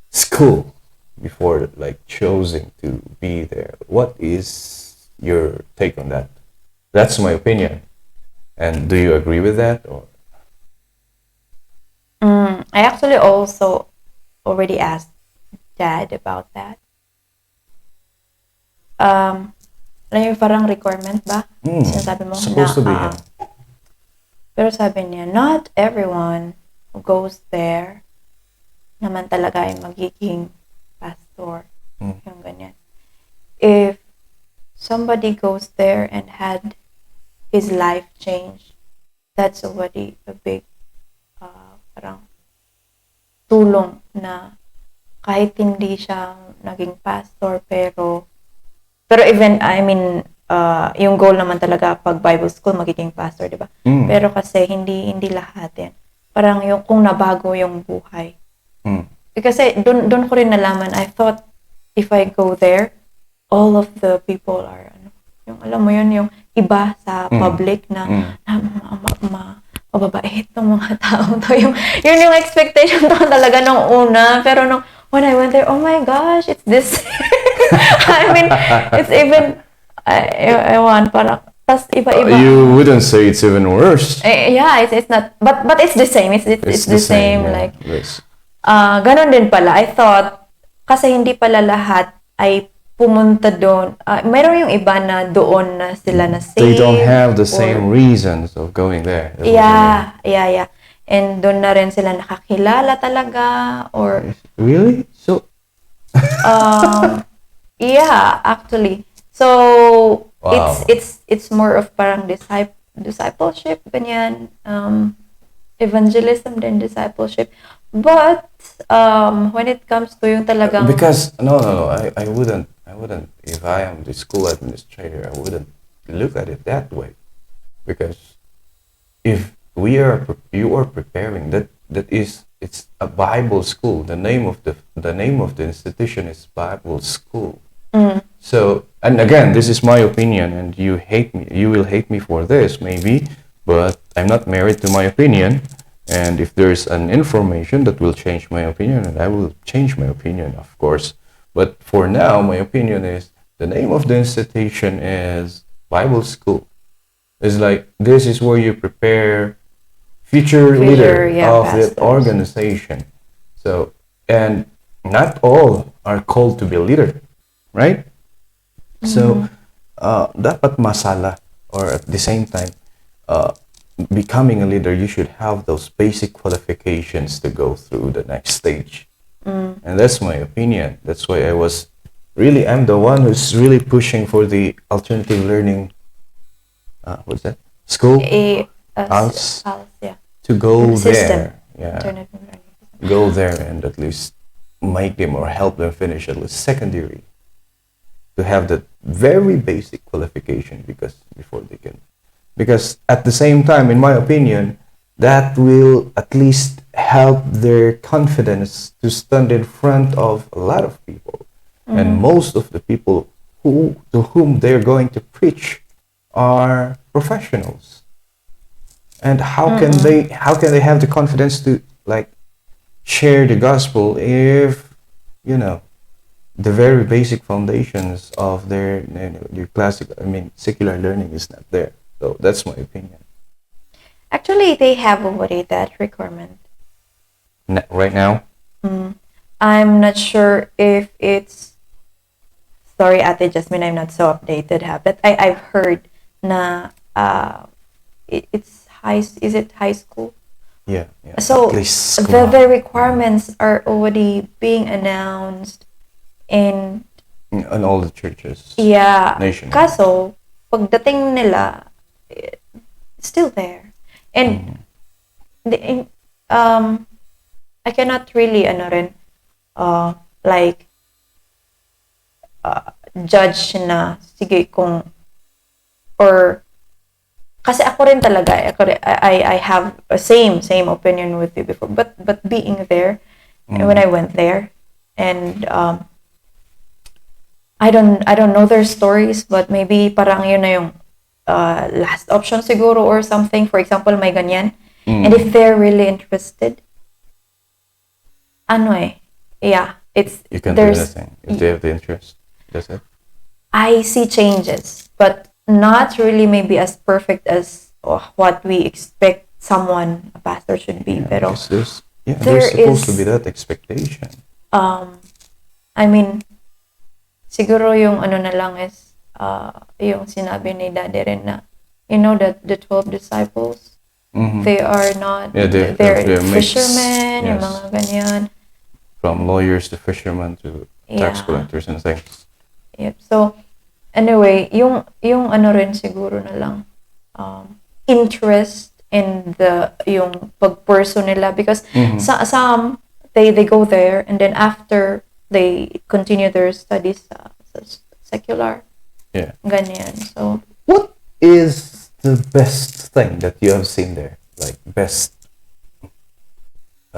[SPEAKER 3] school before like choosing to be there. What is your take on that? That's my opinion. And do you agree with that? Or
[SPEAKER 4] I actually also already asked Dad about that. Yung parang requirement ba? Sinasabi mo
[SPEAKER 3] supposed to be.
[SPEAKER 4] Pero sabi niya, not everyone who goes there naman talaga ay magiging pastor. Yung ganyan. If somebody goes there and had his life changed, that's already a big parang tulong na kahit hindi siya naging pastor, pero even, I mean, yung goal naman talaga pag Bible school, magiging pastor, di ba? Pero kasi hindi lahat yan. Parang yung kung nabago yung buhay. Kasi doon ko rin nalaman, I thought if I go there, all of the people are, yung alam mo yun, yung iba sa public na mababait ng mga tao to. Yung expectation ko talaga nung una. Pero when I went there, oh my gosh, it's this. I mean, it's even, ewan, parang, tas iba-iba.
[SPEAKER 3] You wouldn't say it's even worse.
[SPEAKER 4] Yeah, it's not, but it's the same. It's the same,
[SPEAKER 3] yeah.
[SPEAKER 4] like,
[SPEAKER 3] Yes.
[SPEAKER 4] ganon din pala. I thought, kasi hindi pala lahat ay pumunta doon. Mayroon yung iba na doon na sila na saved.
[SPEAKER 3] They don't have the same reasons of going there. That's what
[SPEAKER 4] Yeah. And doon na rin sila nakakilala talaga, or
[SPEAKER 3] I mean. Really? So,
[SPEAKER 4] yeah, actually. So
[SPEAKER 3] Wow.
[SPEAKER 4] it's more of parang discipleship, ganyan. Evangelism then discipleship. But when it comes to yung talagang
[SPEAKER 3] because no, I wouldn't. If I am the school administrator, I wouldn't look at it that way, because if you are preparing it's a Bible school. The name of the institution is Bible school. So, and again, this is my opinion, and you will hate me for this maybe, but I'm not married to my opinion. And if there's an information that will change my opinion, and I will change my opinion, of course. But for now, my opinion is the name of the institution is Bible school. It's like, this is where you prepare future leader of
[SPEAKER 4] pastors.
[SPEAKER 3] that organization. So, and not all are called to be leader, right? So, dapat masala, or at the same time, becoming a leader, you should have those basic qualifications to go through the next stage. And that's my opinion. That's why I'm the one who's really pushing for the alternative learning, what's that? School? ALS,
[SPEAKER 4] yeah.
[SPEAKER 3] to go
[SPEAKER 4] System.
[SPEAKER 3] there. Yeah.
[SPEAKER 4] Alternative learning.
[SPEAKER 3] Go there and at least make them or help them finish at least secondary, to have that very basic qualification, because at the same time, in my opinion, that will at least help their confidence to stand in front of a lot of people. And most of the people to whom they're going to preach are professionals. And how can they have the confidence to like share the gospel if the very basic foundations of their secular learning is not there? So that's my opinion.
[SPEAKER 4] Actually, they have already that requirement.
[SPEAKER 3] Right now?
[SPEAKER 4] I'm not sure if it's... Sorry, Ate Jasmine, I'm not so updated, but I've heard na it's is it high school?
[SPEAKER 3] Yeah.
[SPEAKER 4] So
[SPEAKER 3] At least
[SPEAKER 4] the requirements are already being announced in
[SPEAKER 3] all the churches.
[SPEAKER 4] Yeah.
[SPEAKER 3] Nationwide.
[SPEAKER 4] Kaso, pagdating nila, it's still there. And I cannot really judge na sige kung, or kasi ako rin talaga, I have a same opinion with you before, but being there, when I went there, and I don't know their stories, but maybe parang yun na yung last option siguro or something. For example, may ganyan. And if they're really interested, yeah,
[SPEAKER 3] You can do anything if they have the interest. That's it.
[SPEAKER 4] I see changes, but not really maybe as perfect as what we expect a pastor should be. Pero
[SPEAKER 3] There's supposed to be that expectation.
[SPEAKER 4] I mean, siguro yung na lang is yung sinabi ni Daddy rin na, that the 12 disciples, they are not, they're fishermen, yung mga ganyan.
[SPEAKER 3] From lawyers to fishermen to tax collectors and things.
[SPEAKER 4] Yep. So, anyway, yung rin siguro na lang, interest in yung pag-pursue nila, because some, they go there, and then after they continue their studies secular.
[SPEAKER 3] Yeah.
[SPEAKER 4] Ganyan. So,
[SPEAKER 3] What is the best thing that you have seen there? Like best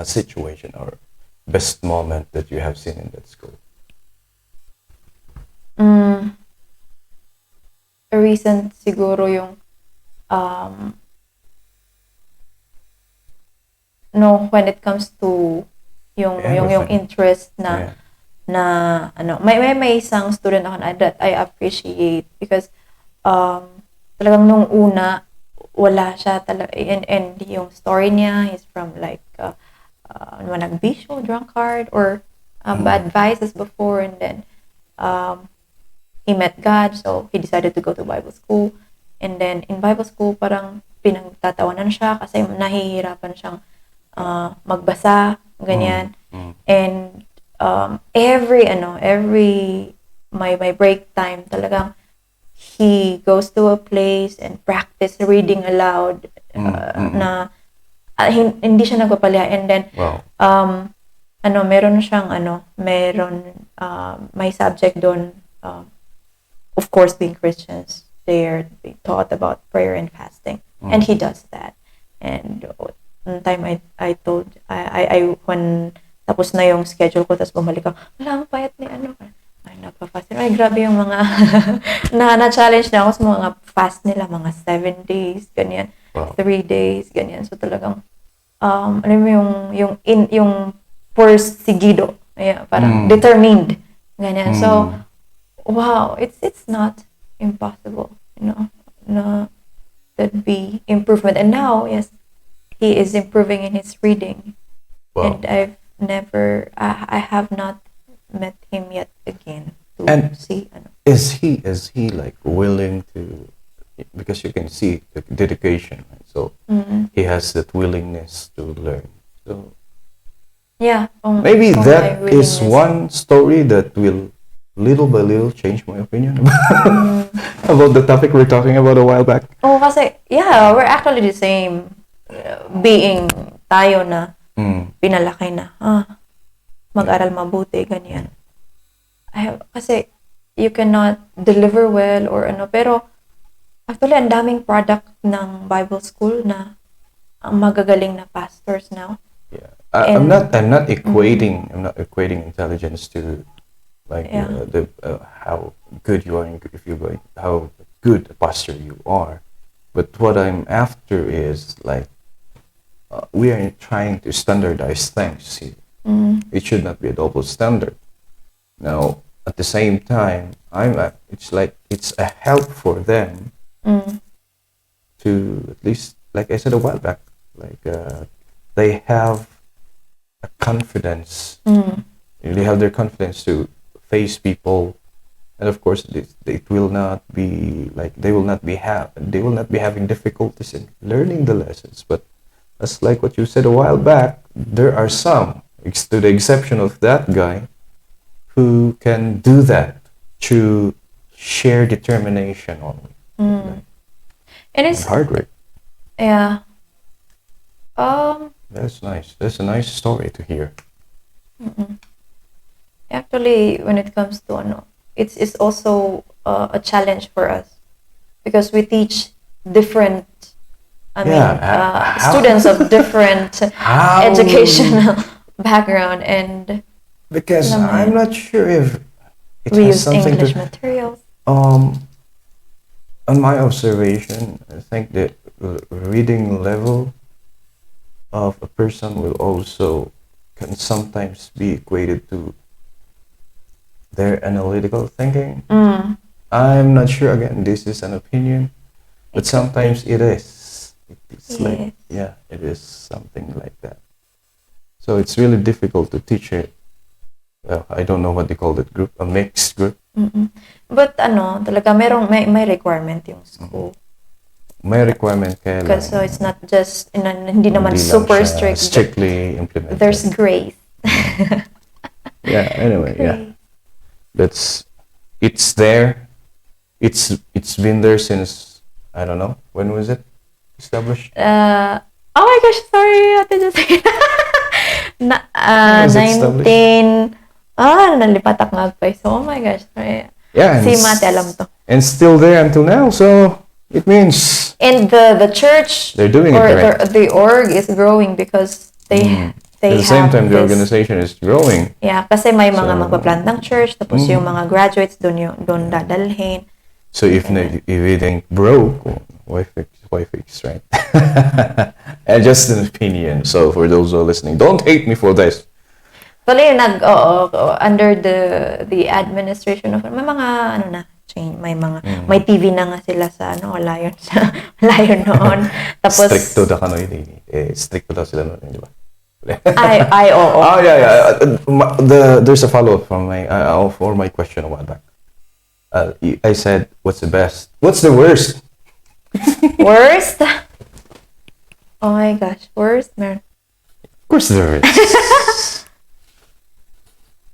[SPEAKER 3] situation or best moment that you have seen in that school?
[SPEAKER 4] recent siguro yung um, no, when it comes to yung
[SPEAKER 3] Everything.
[SPEAKER 4] interest na
[SPEAKER 3] Yeah.
[SPEAKER 4] na ano, may isang student ako na that I appreciate because talagang nung una wala siya talaga, and yung story niya is from like nagbisyo, drunkard, or bad vices before, and then he met God, so he decided to go to Bible school. And then in Bible school, parang pinagtatawanan siya kasi nahihirapan siyang magbasa, ganyan. And every my break time, talagang he goes to a place and practice reading aloud na hindi siya nagpapalya. And then
[SPEAKER 3] Wow.
[SPEAKER 4] meron siyang may subject doon, of course, being Christians, they taught about prayer and fasting, and he does that. And one time I told when tapos na yung schedule ko, tapos bumalik ako, wala, ang payat ni ay nagpa-fast. Ay, grabe yung mga na-challenge na ako sa mga fast nila, mga 7 days, ganyan,
[SPEAKER 3] Wow.
[SPEAKER 4] 3 days, ganyan. So talagang alam mo yung persigido, parang determined, ganyan. So wow, it's not impossible, na there'd be improvement. And now, yes, he is improving in his reading.
[SPEAKER 3] Wow.
[SPEAKER 4] And I have not met him yet again to
[SPEAKER 3] And
[SPEAKER 4] see.
[SPEAKER 3] Is he like willing to, because you can see the dedication, right? So he has that willingness to learn. So
[SPEAKER 4] Yeah.
[SPEAKER 3] maybe
[SPEAKER 4] my
[SPEAKER 3] that is
[SPEAKER 4] willingness.
[SPEAKER 3] one story that will little by little change my opinion about the topic we're talking about a while back.
[SPEAKER 4] Oh, kasi, yeah, we're actually the same being tayo na pinalaki na, mag-aral mabuti, ganyan. Kasi, you cannot deliver well or pero, actually, ang daming product ng Bible school na ang magagaling na pastors now.
[SPEAKER 3] Yeah, I'm not equating intelligence to like how good you are, if you're going, how good a pastor you are. But what I'm after is like we are trying to standardize things here. It should not be a double standard. Now, at the same time, it's like it's a help for them to, at least, like I said a while back, like they have a confidence. They have their confidence to face people, and of course, it will not be like they will not be having difficulties in learning the lessons. But that's like what you said a while back. There are some, to the exception of that guy, who can do that through sheer determination only.
[SPEAKER 4] And it's
[SPEAKER 3] Hard work.
[SPEAKER 4] Yeah.
[SPEAKER 3] That's nice. That's a nice story to hear.
[SPEAKER 4] Actually, when it comes to it's also a challenge for us because we teach different. Students of different educational background, and
[SPEAKER 3] Because I'm not sure if it
[SPEAKER 4] we
[SPEAKER 3] has
[SPEAKER 4] use
[SPEAKER 3] something
[SPEAKER 4] English
[SPEAKER 3] to.
[SPEAKER 4] materials.
[SPEAKER 3] On my observation, I think the reading level of a person will also can sometimes be equated to their analytical thinking. I'm not sure. Again, this is an opinion, but sometimes it is. It's like, yeah, it is something like that. So it's really difficult to teach it. I don't know what they call that group, a mixed group.
[SPEAKER 4] But talaga may requirement yung school.
[SPEAKER 3] May requirement kaya lang.
[SPEAKER 4] Because so it's not just hindi naman
[SPEAKER 3] Hindi lang
[SPEAKER 4] super
[SPEAKER 3] siya
[SPEAKER 4] strict. but
[SPEAKER 3] strictly implemented.
[SPEAKER 4] There's grace.
[SPEAKER 3] Yeah. Anyway, yeah. It's there. It's been there since, I don't know, when was it established?
[SPEAKER 4] Oh my gosh, sorry, Ate Jose.
[SPEAKER 3] Was it established?
[SPEAKER 4] nalipatak nga agpay. So, oh my gosh.
[SPEAKER 3] Yeah,
[SPEAKER 4] Si Mate alam to.
[SPEAKER 3] and still there until now. So it means
[SPEAKER 4] And the church
[SPEAKER 3] they're doing it
[SPEAKER 4] or
[SPEAKER 3] right.
[SPEAKER 4] the org is growing because they
[SPEAKER 3] At the same
[SPEAKER 4] have
[SPEAKER 3] time, the
[SPEAKER 4] this-
[SPEAKER 3] organization is growing.
[SPEAKER 4] Yeah, kasi may mga
[SPEAKER 3] So,
[SPEAKER 4] magpa-plant ng church, tapos yung mga graduates doon dadalhin.
[SPEAKER 3] So if it ain't broke, why fix, right? And just an opinion. So for those who are listening, don't hate me for this.
[SPEAKER 4] Tuloy under the administration of may mga change, may TV na nga sila sa wala yun noon. Tapos
[SPEAKER 3] Stricto da kano stricto daw sila noon, di ba?
[SPEAKER 4] oo.
[SPEAKER 3] Oh yeah. There's a follow-up from for my question a while back. I said, what's the best? What's the worst?
[SPEAKER 4] Worst? Oh my gosh, worst, man.
[SPEAKER 3] Of course there is.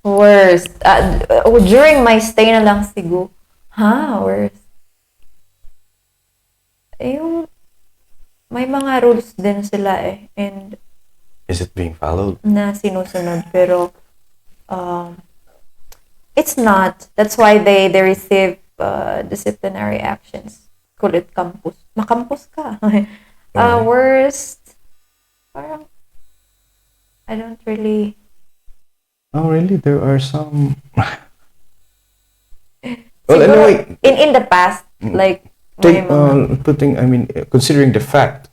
[SPEAKER 4] Worst. During my stay na lang siguro. Worst. Yung may mga rules din sila and
[SPEAKER 3] Is it being followed?
[SPEAKER 4] na sinusunod pero it's not. That's why they receive disciplinary actions. Kulit campus. Makampus ka. Worst. Parang I don't really.
[SPEAKER 3] Oh really? There are some. Well,
[SPEAKER 4] Siguro,
[SPEAKER 3] anyway,
[SPEAKER 4] in the past, like may mga-
[SPEAKER 3] considering the fact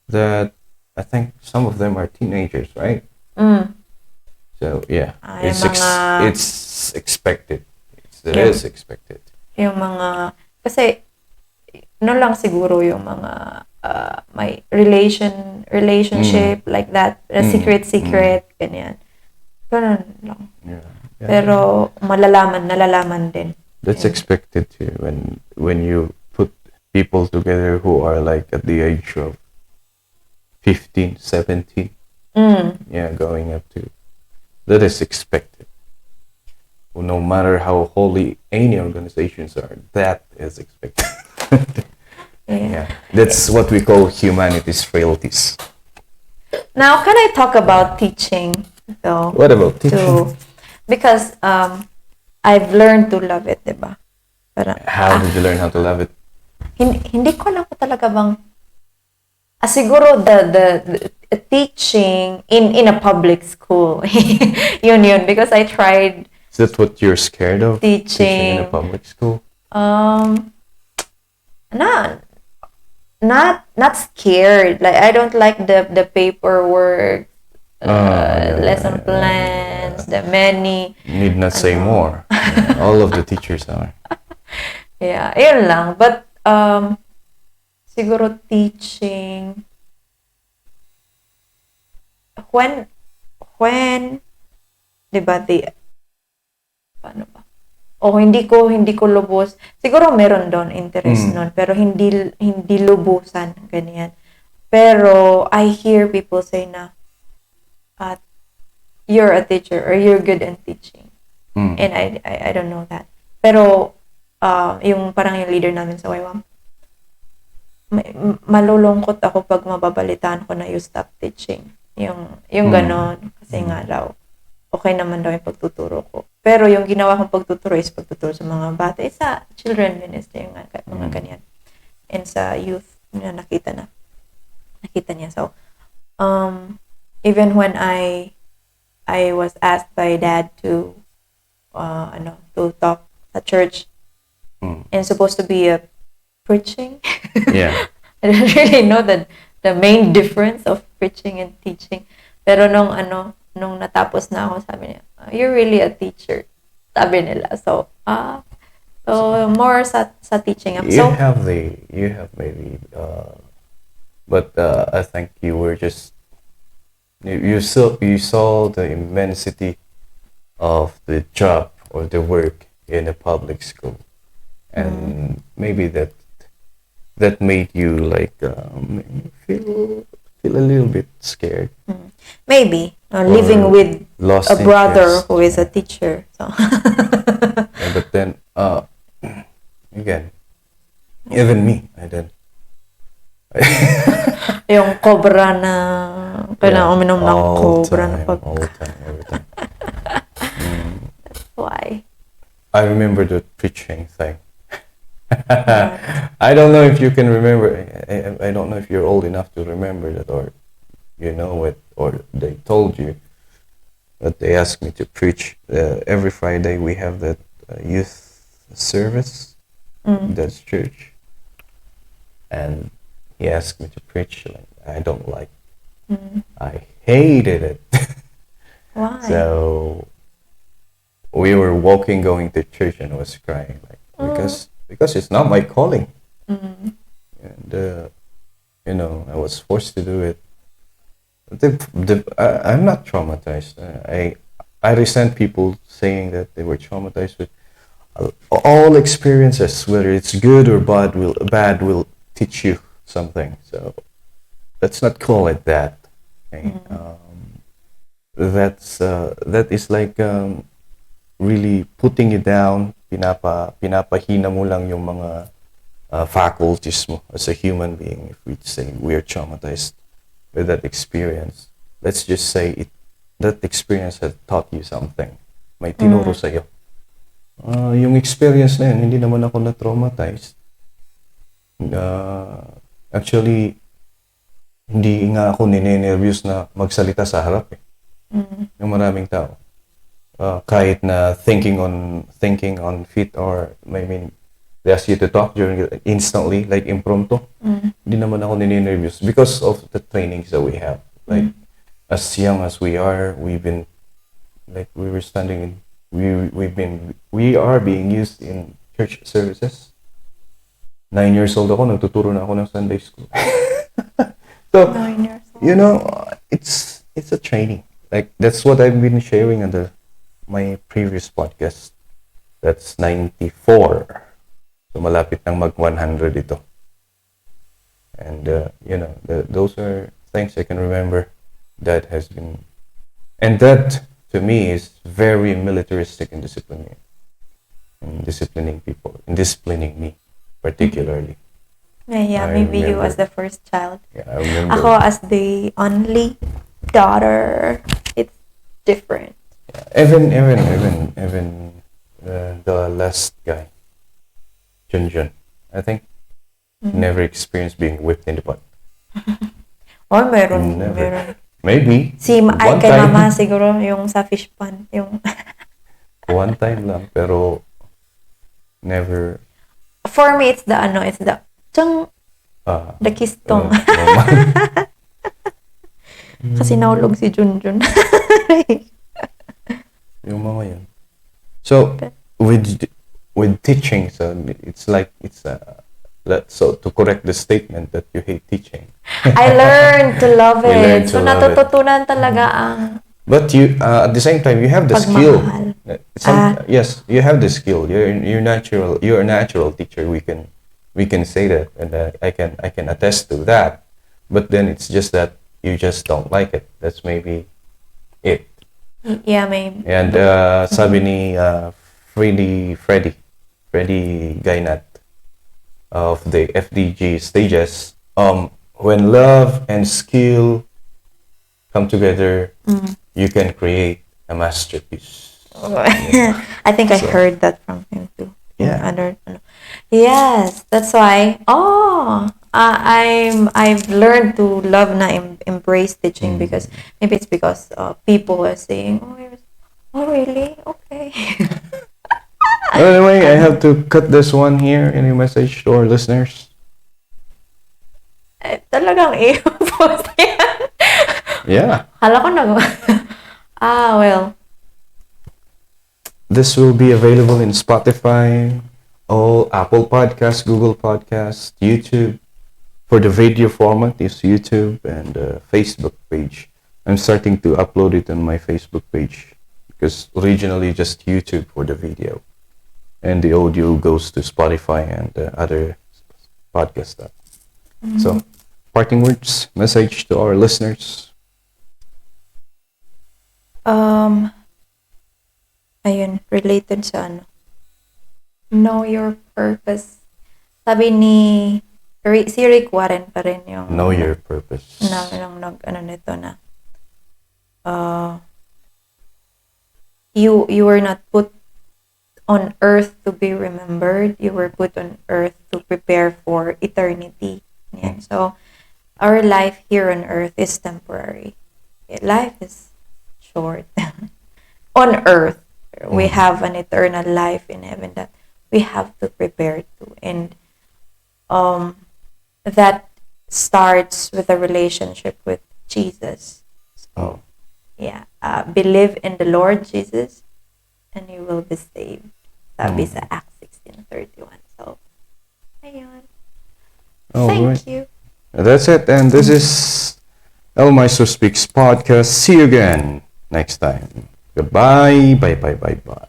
[SPEAKER 3] that I think some of them are teenagers, right? So yeah,
[SPEAKER 4] Ay,
[SPEAKER 3] it's
[SPEAKER 4] mga-
[SPEAKER 3] it's expected. It
[SPEAKER 4] Yeah.
[SPEAKER 3] is expected.
[SPEAKER 4] yung mga kasi lang siguro yung mga may relationship like that, secret ganyan. Ganun lang.
[SPEAKER 3] Yeah.
[SPEAKER 4] Pero nalalaman din.
[SPEAKER 3] That's expected too when you put people together who are like at the age of 15, 17. Yeah, going up to. That is expected. No matter how holy any organizations are, that is expected. Yeah. That's what we call humanity's frailties.
[SPEAKER 4] Now, can I talk about teaching though?
[SPEAKER 3] What about teaching?
[SPEAKER 4] Too? Because I've learned to love it, diba? Parang,
[SPEAKER 3] How did you learn how to love it?
[SPEAKER 4] hindi ko alam ko talaga bang siguro the teaching in a public school. yun because I tried
[SPEAKER 3] Is that what you're scared of?
[SPEAKER 4] Teaching.
[SPEAKER 3] In a public school?
[SPEAKER 4] Not scared. Like I don't like the paperwork, lesson plans, the many.
[SPEAKER 3] Need not say more. Yeah, all of the teachers are.
[SPEAKER 4] Yeah, yun lang. But siguro teaching when diba paano ba? Hindi ko lubos. Siguro meron doon interest noon, pero hindi lubusan ganyan. Pero I hear people say na you're a teacher or you're good in teaching. And I don't know that. Pero yung parang yung leader namin sa YWAM, malulungkot ako pag mababalitaan ko na you stop teaching. Yung ganon. Kasi nga daw, okay naman daw yung pagtuturo ko. Pero yung ginawa kong pagtuturo is pagtuturo sa mga bata. Sa children ministry, yung mga ganyan. And sa youth, na nakita niya. So, even when I was asked by dad to talk at church, and supposed to be a preaching.
[SPEAKER 3] Yeah.
[SPEAKER 4] I don't really know the main difference of preaching and teaching. Pero nung natapos na ako, sabi niya, you're really a teacher. Sabi nila. So more sa teaching.
[SPEAKER 3] You have maybe, but I think you were just, you saw the immensity of the job or the work in a public school, and maybe that made you like feel a little bit scared.
[SPEAKER 4] Maybe living with
[SPEAKER 3] Lost
[SPEAKER 4] a brother
[SPEAKER 3] interest.
[SPEAKER 4] who is a teacher. So
[SPEAKER 3] Yeah, but then again, even me, I didn't.
[SPEAKER 4] yung cobra na kailangan uminom ng
[SPEAKER 3] all
[SPEAKER 4] cobra na
[SPEAKER 3] time,
[SPEAKER 4] pag
[SPEAKER 3] all the time, every time. I remember the preaching thing. I don't know if you can remember. I don't know if you're old enough to remember that, or you know it, or they told you. But they asked me to preach. Every Friday we have that youth service. That's church. And he asked me to preach. Like, I don't like. I hated it.
[SPEAKER 4] Why?
[SPEAKER 3] So we were walking, going to church, and I was crying, like because it's not my calling. And you know, I was forced to do it. I'm not traumatized. I resent people saying that they were traumatized with all experiences, whether it's good or bad will teach you something. So let's not call it that. Okay? That is like really putting you down. Pinapahina mo lang yung mga faculties mo as a human being. If we say we're traumatized with that experience, let's just say that experience had taught you something. May tinuro sa'yo. Yung experience na yun, hindi naman ako na-traumatized. Actually, hindi nga ako nine-nervous na magsalita sa harap eh. Yung maraming tao. Kahit na thinking on feet, or I mean, they ask you to talk instantly, like impromptu. Hindi naman ako nine-nervous because of the trainings that we have. Like, as young as we are, we are being used in church services. 9 years old ako, nagtuturo na ako ng Sunday school. So,
[SPEAKER 4] 9 years old.
[SPEAKER 3] you know, it's a training. Like, that's what I've been sharing on my previous podcast. That's 94. So, malapit nang mag 100 ito. And, you know, those are things I can remember that has been, and that to me is very militaristic and disciplining people, and disciplining me particularly.
[SPEAKER 4] Yeah, maybe you as the first child.
[SPEAKER 3] Yeah, I remember.
[SPEAKER 4] Ako as the only daughter, it's different.
[SPEAKER 3] Even the last guy, Junjun, I think never experienced being whipped in the butt.
[SPEAKER 4] Or meron.
[SPEAKER 3] Maybe.
[SPEAKER 4] Ay, kay mama siguro yung sa fish pan. Yung
[SPEAKER 3] one time lang, pero never.
[SPEAKER 4] For me, it's the the kistong. Kasi nahulog si Junjun.
[SPEAKER 3] Yung mga yun. So, with teaching, so so to correct the statement that you hate teaching.
[SPEAKER 4] I learned to love
[SPEAKER 3] You learned
[SPEAKER 4] it.
[SPEAKER 3] to
[SPEAKER 4] So,
[SPEAKER 3] love it.
[SPEAKER 4] natututunan talaga ang
[SPEAKER 3] But you, at the same time, you have the skill.
[SPEAKER 4] pagmamahal.
[SPEAKER 3] Yes, you have the skill. You're natural. You're a natural teacher. We can say that, and I can attest to that. But then it's just that you just don't like it. That's maybe it.
[SPEAKER 4] Yeah, maybe.
[SPEAKER 3] And sabi ni Freddy Gainat of the FDG stages, when love and skill come together, you can create a masterpiece.
[SPEAKER 4] I think I heard that from him too.
[SPEAKER 3] Yeah.
[SPEAKER 4] Yes, that's why. I've learned to love na embrace teaching because maybe it's because people are saying, oh really? Okay.
[SPEAKER 3] Anyway, I have to cut this one here. Any message to our listeners?
[SPEAKER 4] Talagang i-post yan.
[SPEAKER 3] Yeah.
[SPEAKER 4] Hala ko well.
[SPEAKER 3] This will be available in Spotify, all Apple Podcasts, Google Podcasts, YouTube. For the video format is YouTube and Facebook page. I'm starting to upload it on my Facebook page because originally just YouTube for the video, and the audio goes to Spotify and other podcast stuff. So, parting words, message to our listeners.
[SPEAKER 4] Ayun, related sa know your purpose. Sabi ni si Rick Warren pa rin yung
[SPEAKER 3] Know your purpose.
[SPEAKER 4] Nito na you were not put on earth to be remembered. You were put on earth to prepare for eternity. Yan. So, our life here on earth is temporary. Life is short. On earth, we have an eternal life in heaven that we have to prepare to. And that starts with a relationship with Jesus. So, yeah, believe in the Lord Jesus and you will be saved. Sabi sa Acts 16:31. So, ayun. Thank you.
[SPEAKER 3] That's it. And this is El Maestro Speaks podcast. See you again next time. Goodbye. Bye.